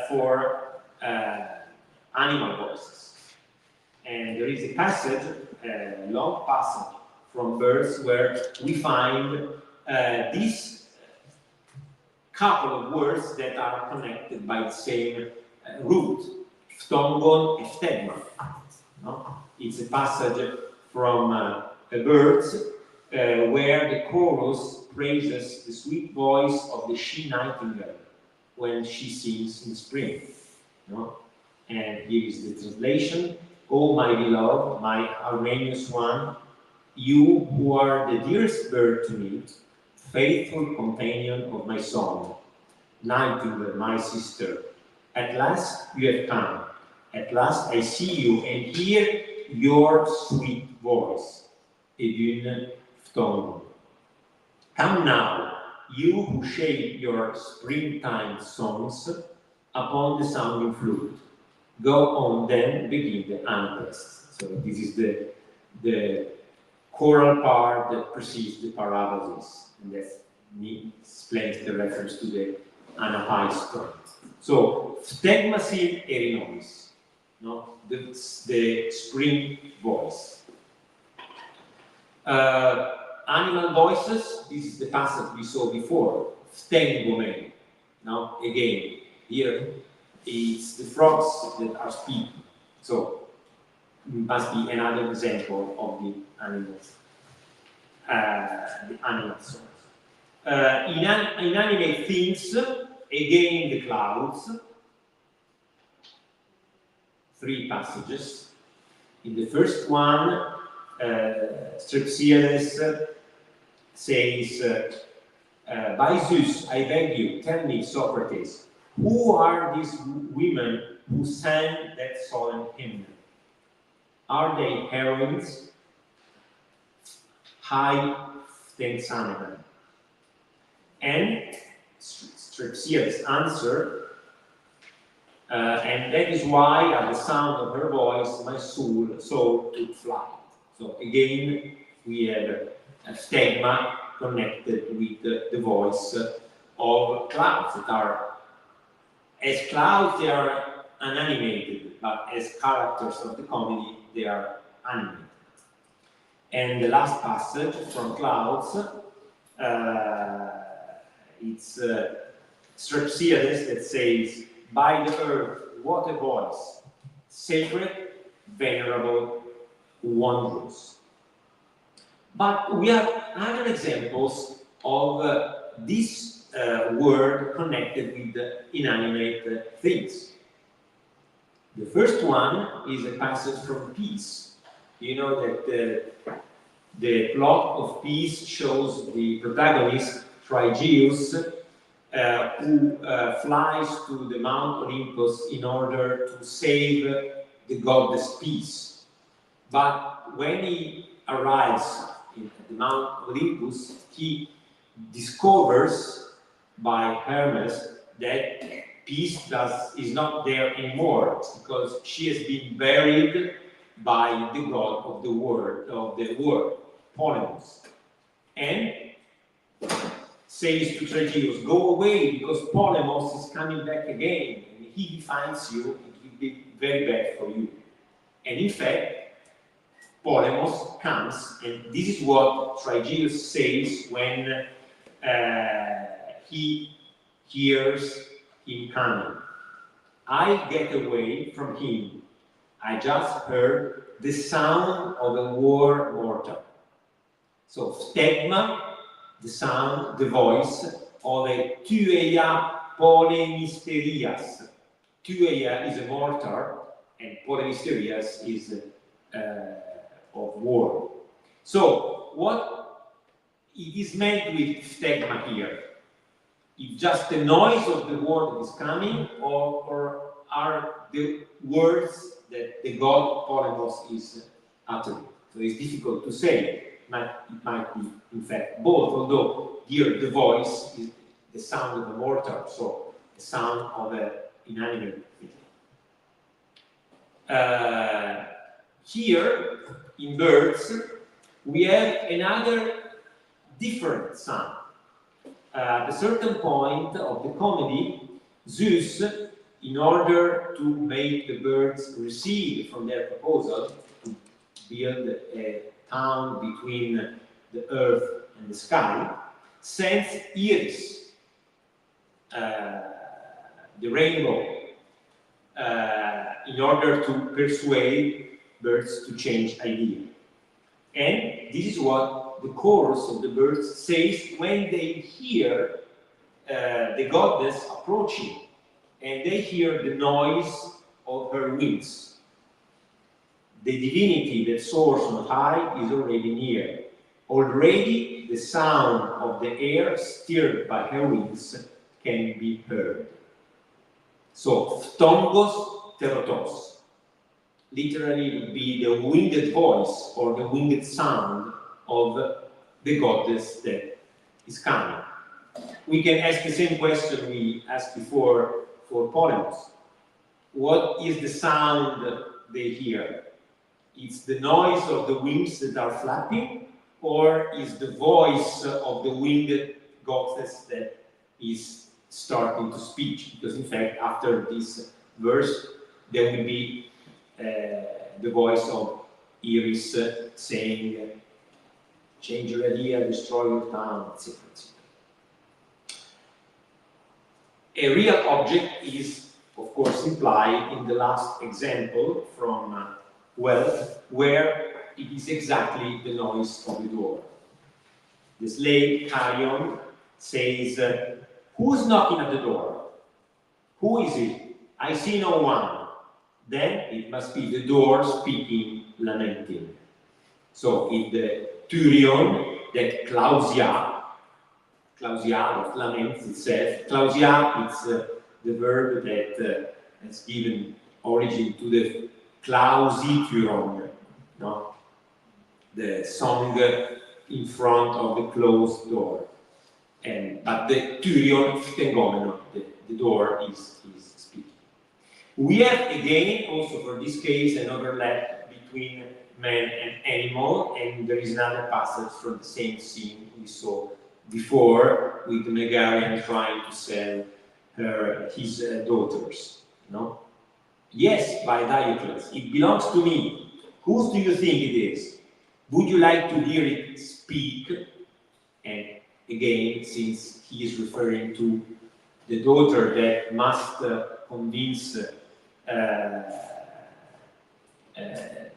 for animal voices. And there is a passage, a long passage from birds, where we find these couple of words that are connected by the same root, phtongon and stegma. No? It's a passage from birds where the chorus praises the sweet voice of the she-nightingale when she sings in spring. No? And here is the translation. Oh, my beloved, my harmonious one, you who are the dearest bird to me, faithful companion of my song, nightingale, my sister, at last you have come. At last I see you and hear your sweet voice. Edune phtongon. Come now, you who shape your springtime songs upon the sounding flute. Go on then, begin the anapest. So this is the choral part that precedes the parabasis, and that explains the reference to the anapaiston. So, stegmasin erinomis, no? The spring voice. Animal voices, this is the passage we saw before, stengomai. Now, again, here it's the frogs that are speaking. So, it must be another example of the animals, the animal songs. Inanimate things, again the clouds. 3 passages. In the first one, Strepsiades says, by Zeus, I beg you, tell me, Socrates, who are these women who sang that solemn hymn? are they heroines? High tensaneben. And Strepsiades answered, and that is why at the sound of her voice my soul took flight. So again, we have a stigma connected with the voice of clouds that are, as clouds they are unanimated, but as characters of the comedy they are animated. And the last passage from Clouds, it's Strepsiades that says, by the earth, what a voice, sacred, venerable, wondrous. But we have other examples of this word connected with inanimate things. The first one is a passage from Peace. You know that the plot of Peace shows the protagonist, Phrygius, who flies to the Mount Olympus in order to save the goddess Peace. But when he arrives at the Mount Olympus, he discovers by Hermes that Peace is not there anymore because she has been buried by the god of the world, Polemos. And says to Phrygius, go away because Polemos is coming back again, and if he finds you, it will be very bad for you. And in fact, Polemos comes, and this is what Phrygius says when he hears him coming. I get away from him. I just heard the sound of a war mortar. So, stegma, the sound, the voice of a tueia polemisterias. Tueia is a mortar, and polemisterias is of war. So, what it is meant with stegma here? Is just the noise of the word that is coming, or are the words that the god Polemos is uttering? So it's difficult to say. It might be, in fact, both, although here the voice is the sound of a mortar, so the sound of an inanimate thing. Here, in birds, we have another different sound. At a certain point of the comedy, Zeus, in order to make the birds recede from their proposal to build a town between the earth and the sky, sends Iris, the rainbow, in order to persuade birds to change idea. And this is what the chorus of the birds says when they hear the goddess approaching, and they hear the noise of her wings. The divinity that soars on high is already near. Already the sound of the air stirred by her wings can be heard. So, phtongos terotos, literally would be the winged voice or the winged sound of the goddess that is coming. We can ask the same question we asked before for Polemos. What is the sound they hear? It's the noise of the wings that are flapping, or is the voice of the winged goddess that is starting to speak? Because in fact, after this verse, there will be the voice of Iris saying, change your idea, destroy your town, etc. A real object is, of course, implied in the last example from Wealth, where it is exactly the noise of the door. The slave, Carrion, says, who's knocking at the door? Who is it? I see no one. Then it must be the door speaking, lamenting. So in the Tyrion, that Clausia that laments itself. Clausia, it's the verb that has given origin to the Clausityron, no? The song in front of the closed door. But the tyrion, ftengomeno, the door is speaking. We have again, also for this case, an overlap between man and animal, and there is another passage from the same scene we saw before, with the Megarian trying to sell his daughters. No? Yes, by Diocles, it belongs to me. Whose do you think it is? Would you like to hear it speak? And again, since he is referring to the daughter that must convince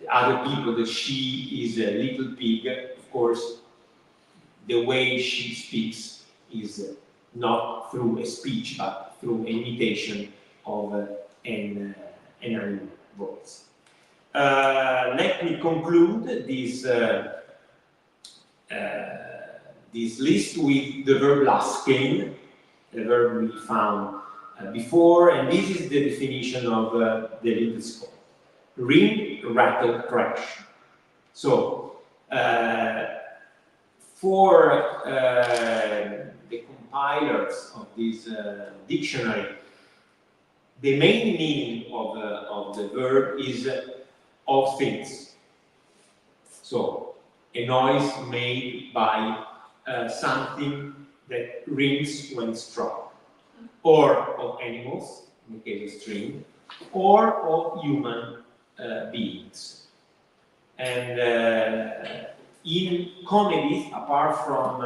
other people that she is a little pig, of course, the way she speaks is not through a speech, but through an imitation of an animal voice. Let me conclude this this list with the verb lasken, a verb we found before, and this is the definition of the little scope. Ring, rattle, crash. So, for the compilers of this dictionary, the main meaning of the verb is of things. So, a noise made by something that rings when struck, or of animals, in the case of string, or of human beings. And in comedies, apart from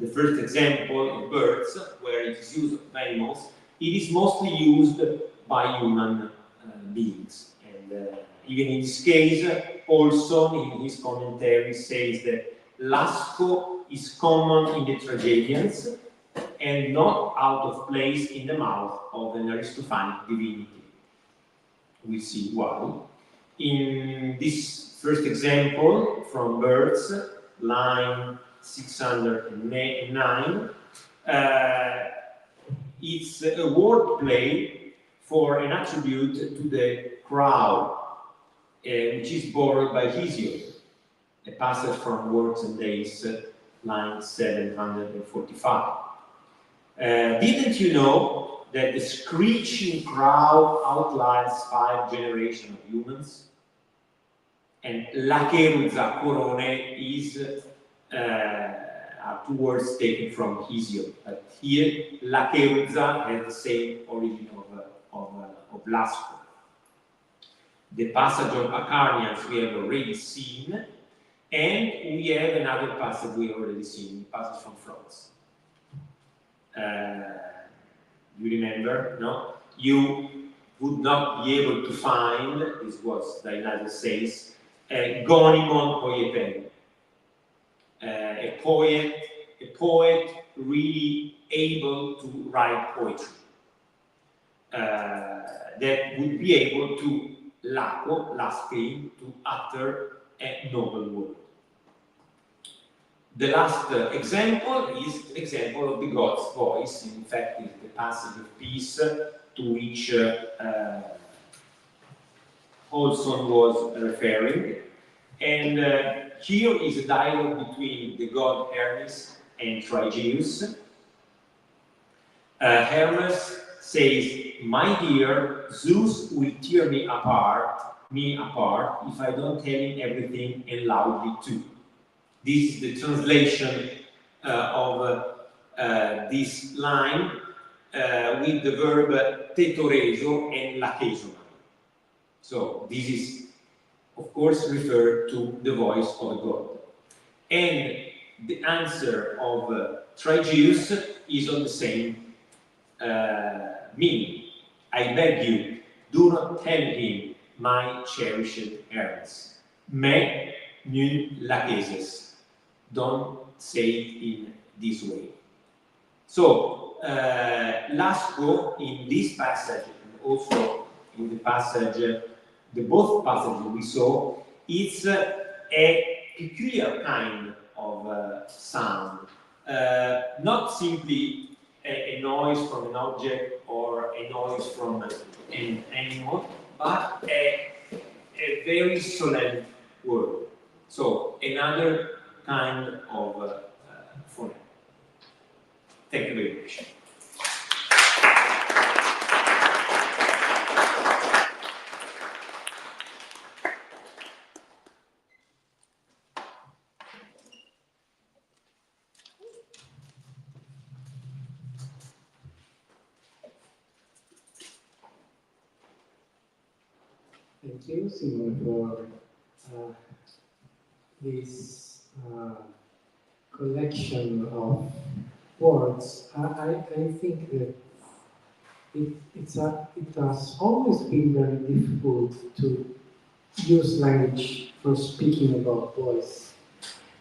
the first example of birds, where it is used of animals, it is mostly used by human beings. And even in this case, also in his commentary says that lasco is common in the tragedians and not out of place in the mouth of an Aristophanes divinity. We'll see why. In this first example from birds, line 609, it's a wordplay for an attribute to the crowd, which is borrowed by Hesiod, a passage from Works and Days, line 745. Didn't you know that the screeching crowd outlives 5 generations of humans? And lacheruza corone is are 2 words taken from Hesiod, but here lacheruza has the same origin of lasco. The passage of Acarnians we have already seen, and we have another passage we have already seen, the passage from Florence. You remember, no? You would not be able to find, this is what Dionysius says, gonimon poiepen, a poet really able to write poetry, that would be able to lasking, to utter a noble word. The last example is the example of the God's voice. In fact, it's the passage of peace to which Olson was referring. And here is a dialogue between the god Hermes and Trigenius. Hermes says, "My dear, Zeus will tear me apart if I don't tell him everything and loudly too." This is the translation of this line with the verb tetoreso and lachesoman. So this is, of course, referred to the voice of a god. And the answer of Trigenius is on the same meaning. I beg you, do not tell him, my cherished Hermes. Me nul lacheses. Don't say it in this way. So, lasco in this passage, and also in the passage, both passages we saw, it's a peculiar kind of sound, not simply a noise from an object or a noise from an animal, but a very solemn word. So another kind of phoneme. Thank you very much. Thank you, Simone, for this collection of words. I think that it has always been very difficult to use language for speaking about voice,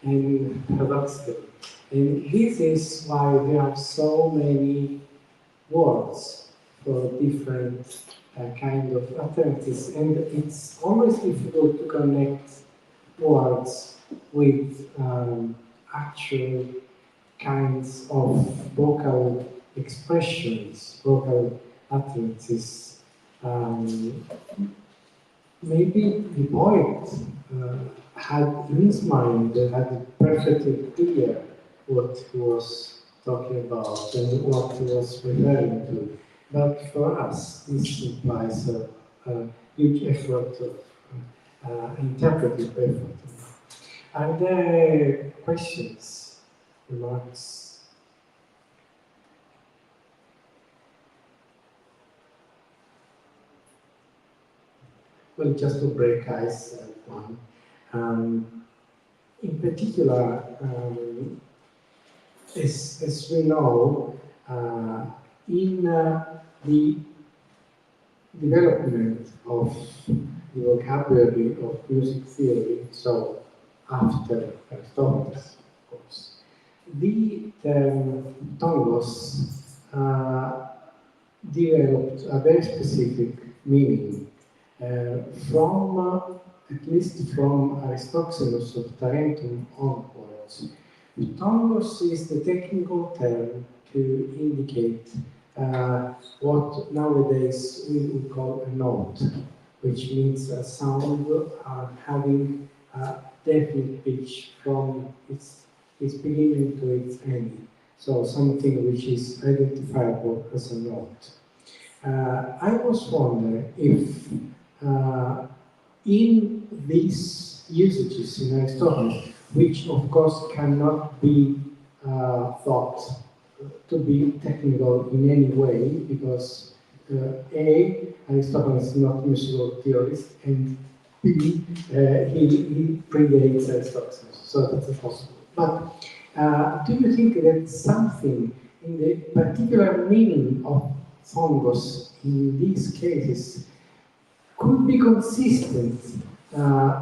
and paradoxically. And this is why there are so many words for different kind of alternatives, and it's always difficult to connect words with actual kinds of vocal expressions, vocal utterances. Maybe the poet had in his mind, had it perfectly clear what he was talking about and what he was referring to. But for us, this implies a huge effort of interpretive effort. Are there questions, remarks? Well, just to break ice, one. In particular, as we know, in the development of the vocabulary of music theory, so after Aristotle, of course, the term tongos developed a very specific meaning from, at least from Aristoxenus of Tarentum onwards. Tongos is the technical term to indicate what nowadays we would call a note, which means a sound having a definite pitch from its beginning to its end. So something which is identifiable as a note. I was wondering if in these usages in Aristotle, which of course cannot be thought to be technical in any way, because A, Aristotle is not a musical theorist, and B, he predates Aristotle, so that's impossible. But do you think that something in the particular meaning of thongos in these cases could be consistent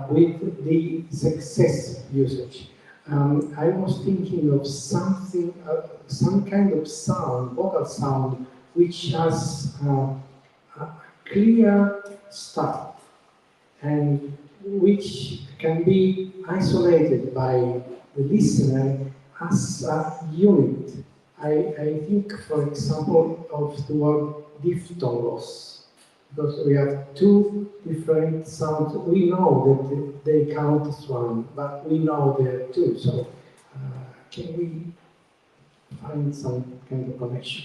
with the success usage? I was thinking of something, some kind of sound, vocal sound, which has a clear start and which can be isolated by the listener as a unit. I think, for example, of the word diphthongos, because we have two different sounds. We know that they count as one, but we know there are two. So can we find some kind of connection?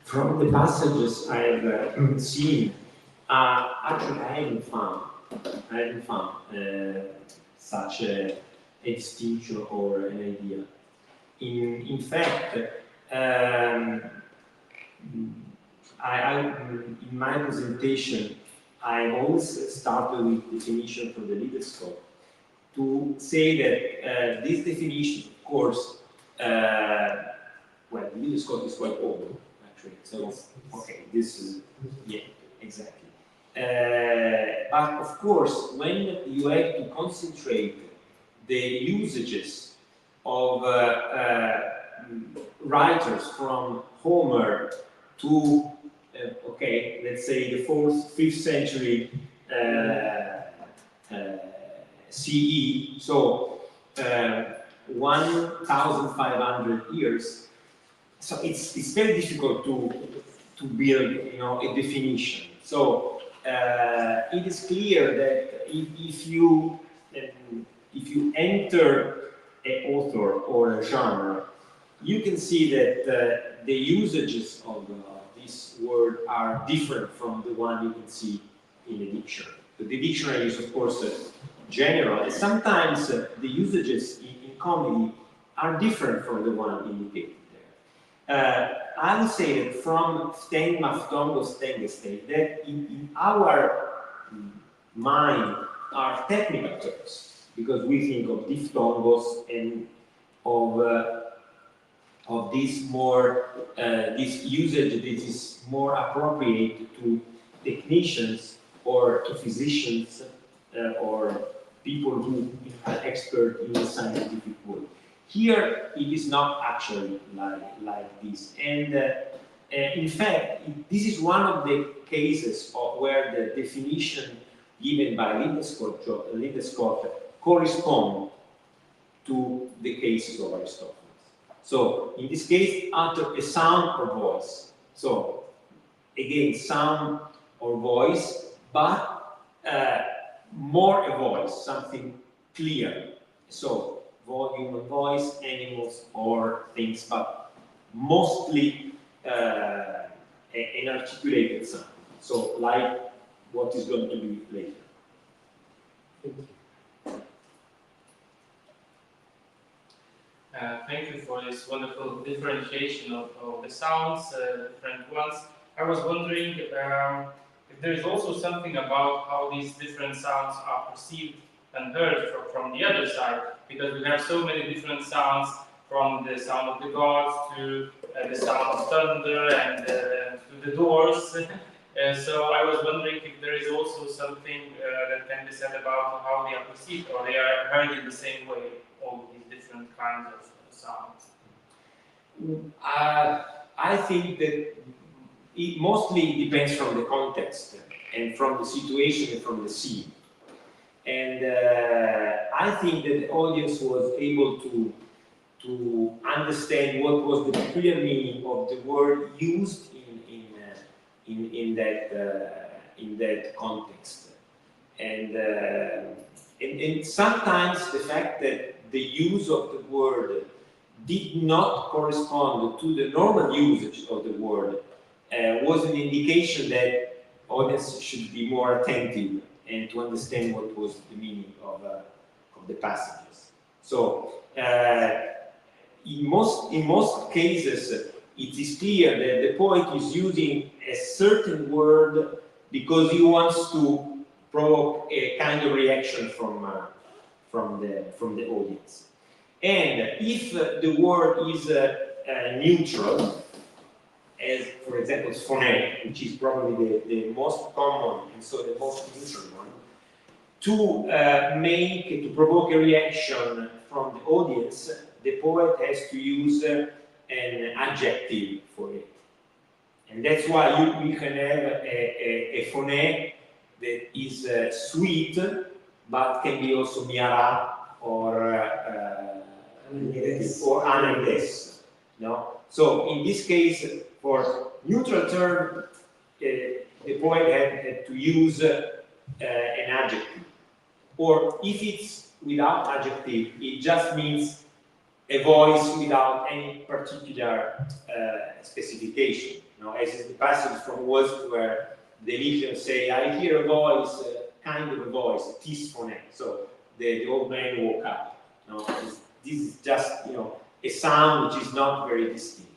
From the passages I've seen, actually I haven't found such a distinction or an idea. In fact, in my presentation, I always started with definition from the Liederscope to say that this definition, of course, well, the Liederscope is quite old, actually. So, okay, this is, yeah, exactly. But of course, when you have to concentrate the usages of writers from Homer to, okay, let's say the 4th, 5th century CE. So 1,500 years. So it's very difficult to build, you know, a definition. So it is clear that if you enter an author or a genre, you can see that the usages of this word are different from the one you can see in a dictionary. The dictionary is, of course, general, and sometimes the usages in comedy are different from the one indicated there. I would say that from stemma, ftongo, stengeste, that in our mind are technical terms, because we think of diphtongos and of this more this usage that is more appropriate to technicians or to physicians or people who are expert in the scientific world. Here, it is not actually like this, and in fact, this is one of the cases where the definition given by Lindescott correspond to the cases of Aristotle. So, in this case, utter a sound or voice. So, again, sound or voice, but more a voice, something clear. So, volume of voice, animals, or things, but mostly an articulated sound. So, like what is going to be later. Thank you. Thank you for this wonderful differentiation of the sounds, different ones. I was wondering if there is also something about how these different sounds are perceived and heard from the other side, because we have so many different sounds, from the sound of the gods to the sound of thunder and to the doors. So I was wondering if there is also something that can be said about how they are perceived, or they are heard in the same way, all these different kinds of sounds. I think that it mostly depends from the context and from the situation and from the scene. And I think that the audience was able to understand what was the peculiar meaning of the word used in that context. And sometimes the fact that the use of the word did not correspond to the normal usage of the word was an indication that audience should be more attentive and to understand what was the meaning of the passages. So in most cases, it is clear that the poet is using a certain word because he wants to provoke a kind of reaction from the audience. And if the word is neutral, as for example Fωναί, which is probably the most common and so the most neutral one, to provoke a reaction from the audience, the poet has to use an adjective for it. And that's why we can have a Fωναί that is sweet, but can be also miara or anaides. No? So in this case, for neutral term, the poet had to use an adjective. Or if it's without adjective, it just means a voice without any particular specification. You know, as is the passage from Woz where the Lycians say, I hear a voice, kind of a voice, tis Fωναί. So the old man woke up. You know, this is just, you know, a sound which is not very distinct.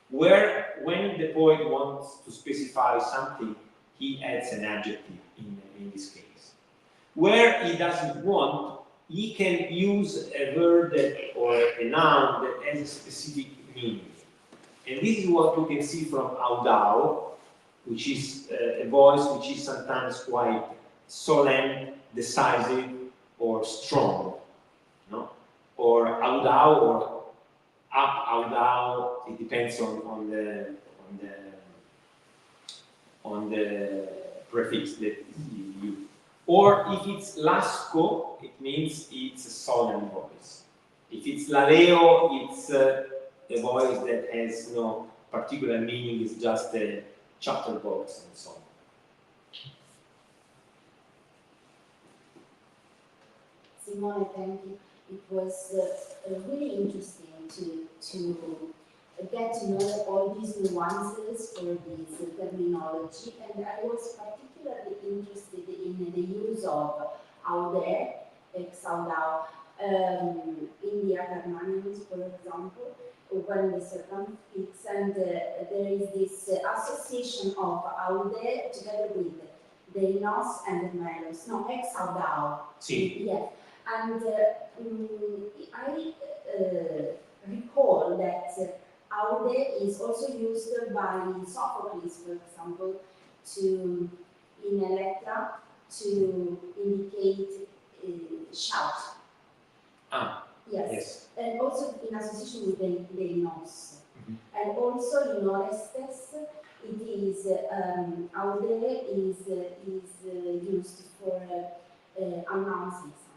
Where, when the poet wants to specify something, he adds an adjective in this case. Where he doesn't want, he can use a verb or a noun that has a specific meaning. And this is what we can see from audao, which is a voice which is sometimes quite solemn, decisive, or strong. No? Or audao or up audao, it depends on the prefix that you use. Or if it's lasco, it means it's a solemn voice. If it's laleo, it's a voice that has no particular meaning, it's just a chatterbox and so on. Simone, thank you. It was really interesting to get to know all these nuances for this terminology, and I was particularly interested in the use of aude, exaudao, in the Acarnanians, for example, when the serpent speaks, and there is this association of aude together with deinos and melos, no, exaudao. Sì. Yes. And I recall that aude is also used by Sophocles, for example, in Electra, to indicate shout. Ah, yes. yes. And also in association with deinos. And also in Orestes, it is aude is used for announcing something.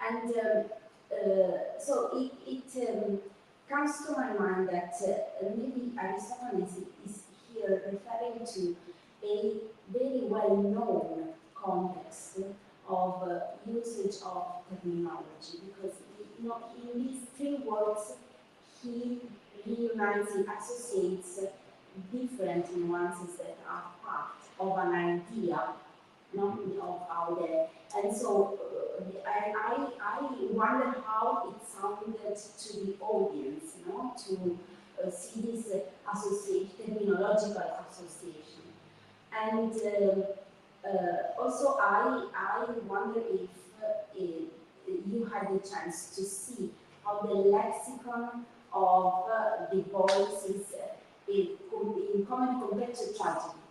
And so it comes to my mind that maybe Aristophanes is here referring to a very well-known context of usage of terminology, because in these three words he reunites, he associates different nuances that are part of an idea, not of aude. And so I wonder how it sounded to the audience, to see this terminological association. And also I wonder if you had the chance to see how the lexicon of the voice is in common compared to tragedy.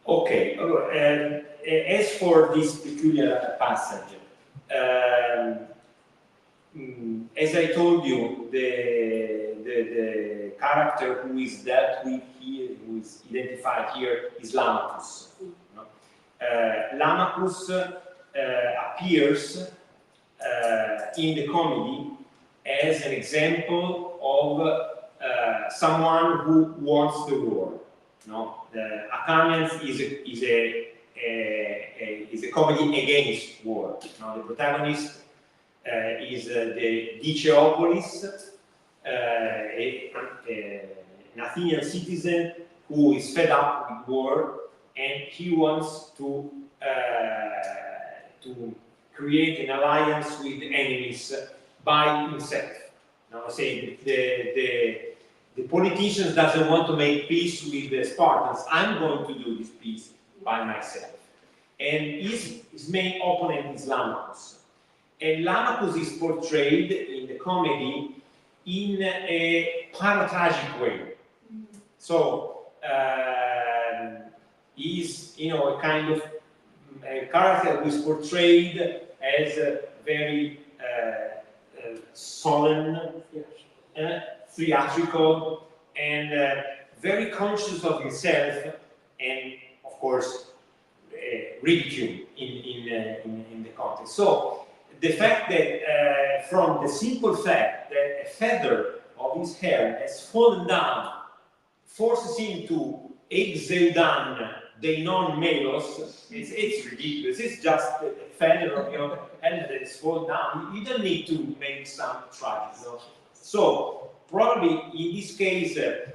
Okay, as for this peculiar passage, as I told you, the character who is dealt with here, who is identified here, is Lamachus. Lamachus appears in the comedy as an example of someone who wants the war. The Acarnanians is a comedy against war. The protagonist is the Diceopolis, an Athenian citizen who is fed up with war, and he wants to create an alliance with enemies by himself. Saying the politicians doesn't want to make peace with the Spartans. I'm going to do this peace by myself. And his main opponent is Lamachus. And Lamachus is portrayed in the comedy in a paratragic way. So he's a kind of a character who is portrayed as a very solemn, theatrical, and very conscious of himself, and of course ridiculed in the context. So the fact that from the simple fact that a feather of his hair has fallen down forces him to exeudan deinon melos, it's ridiculous. It's just a feather of your head that has fallen down. You don't need to make some tragic. So probably in this case, the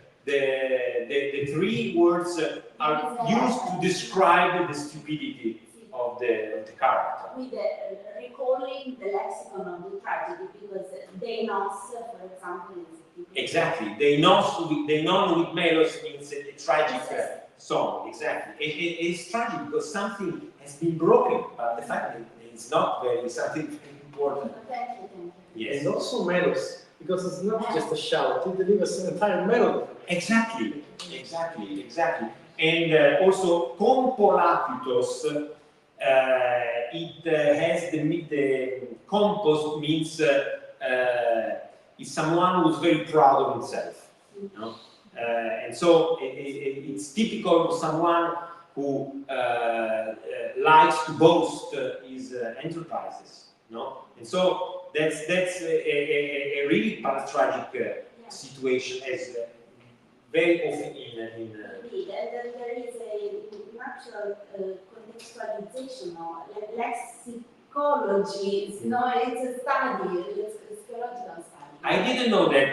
three words are used to describe the stupidity of the character. With recalling the lexicon of the tragedy, because deinos, for example, is exactly. Deinon with melos means a tragic song. Exactly. It's tragic because something has been broken, but the fact that it's not something very important. Thank you. Yes. And also melos, because it's not just a shout, it delivers an entire melody. Exactly. And also, compolapitos, it has the compos means is someone who's very proud of himself. And so it's typical of someone who likes to boast his enterprises. no? And so that's a really paratragic situation, as very often in Indeed, and then there is a natural contextualization, no? Lexicology, it's a study, it's a psychological study. I didn't know that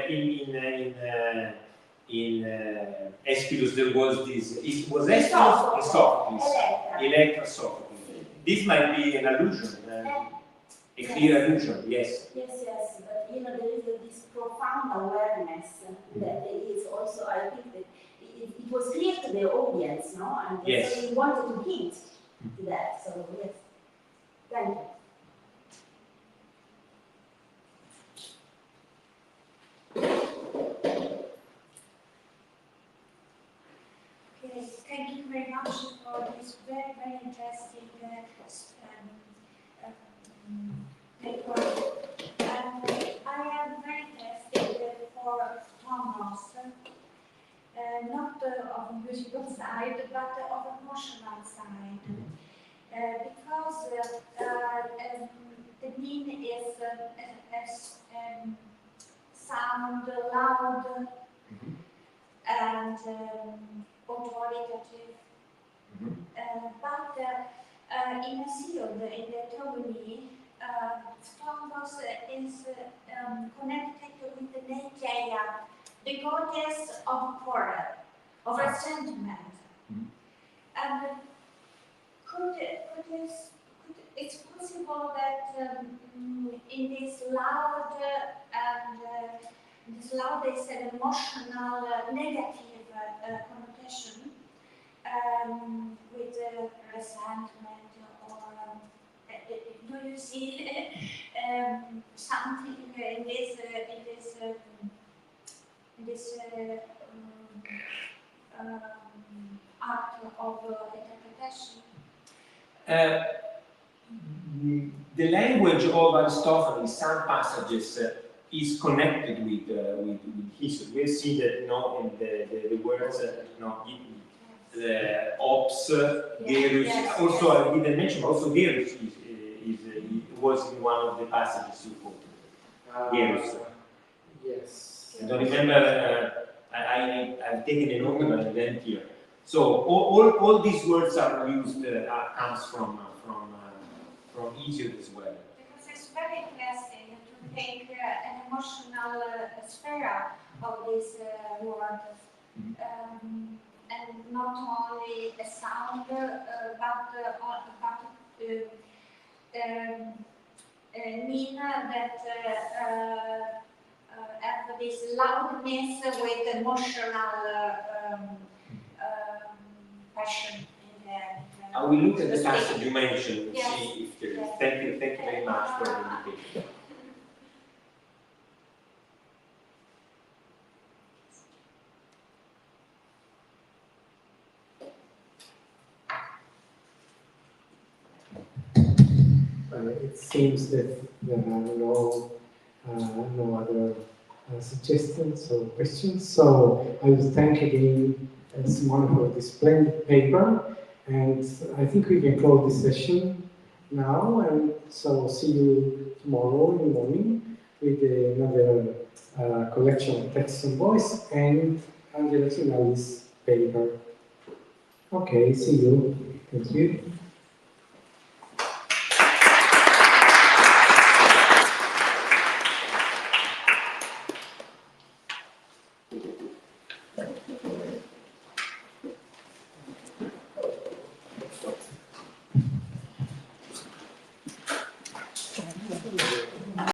in Aeschylus there was this. It was Aeschylus and Sophocles. Electra Sophocles. This might be an allusion, a clear allusion. Yes. Yes, but there is this profound awareness that is also, I think that it was clear to the audience, no? And yes. So we wanted to hint to that. So yes, thank you. Thank you very much for this very, very interesting paper. I am very interested for Thomas, not of musical side, but of emotional side. Because the meaning is sound loud and authoritative, but in a field, in the theory, Thomas is connected with the Natascia, the goddess of quarrel, of resentment. And it's possible that in this loud and this loud is an emotional negative connotation with resentment or do you see something in this art of interpretation? The language of Aristotle in some passages is connected with history. We see that in the words the ops, Gerus. Also, I didn't mention. Also, Gerus was in one of the passages you quoted. Gerus. Yes. I don't remember. I've taken a note of an event here. So all these words are used. Comes from Hesiod as well. Because it's very interesting to take an emotional sphere of this word, and not only a sound, mean that have this loudness with emotional passion. I will look at the passage you mentioned and yes. see if there is. Thank you very much for the invitation. It seems that there are no other suggestions or questions. So I will thank again Simone for this splendid paper, and I think we can close this session now. And so see you tomorrow in the morning with another collection of text and voice and Angela Cinelli's paper. Okay, see you. Thank you.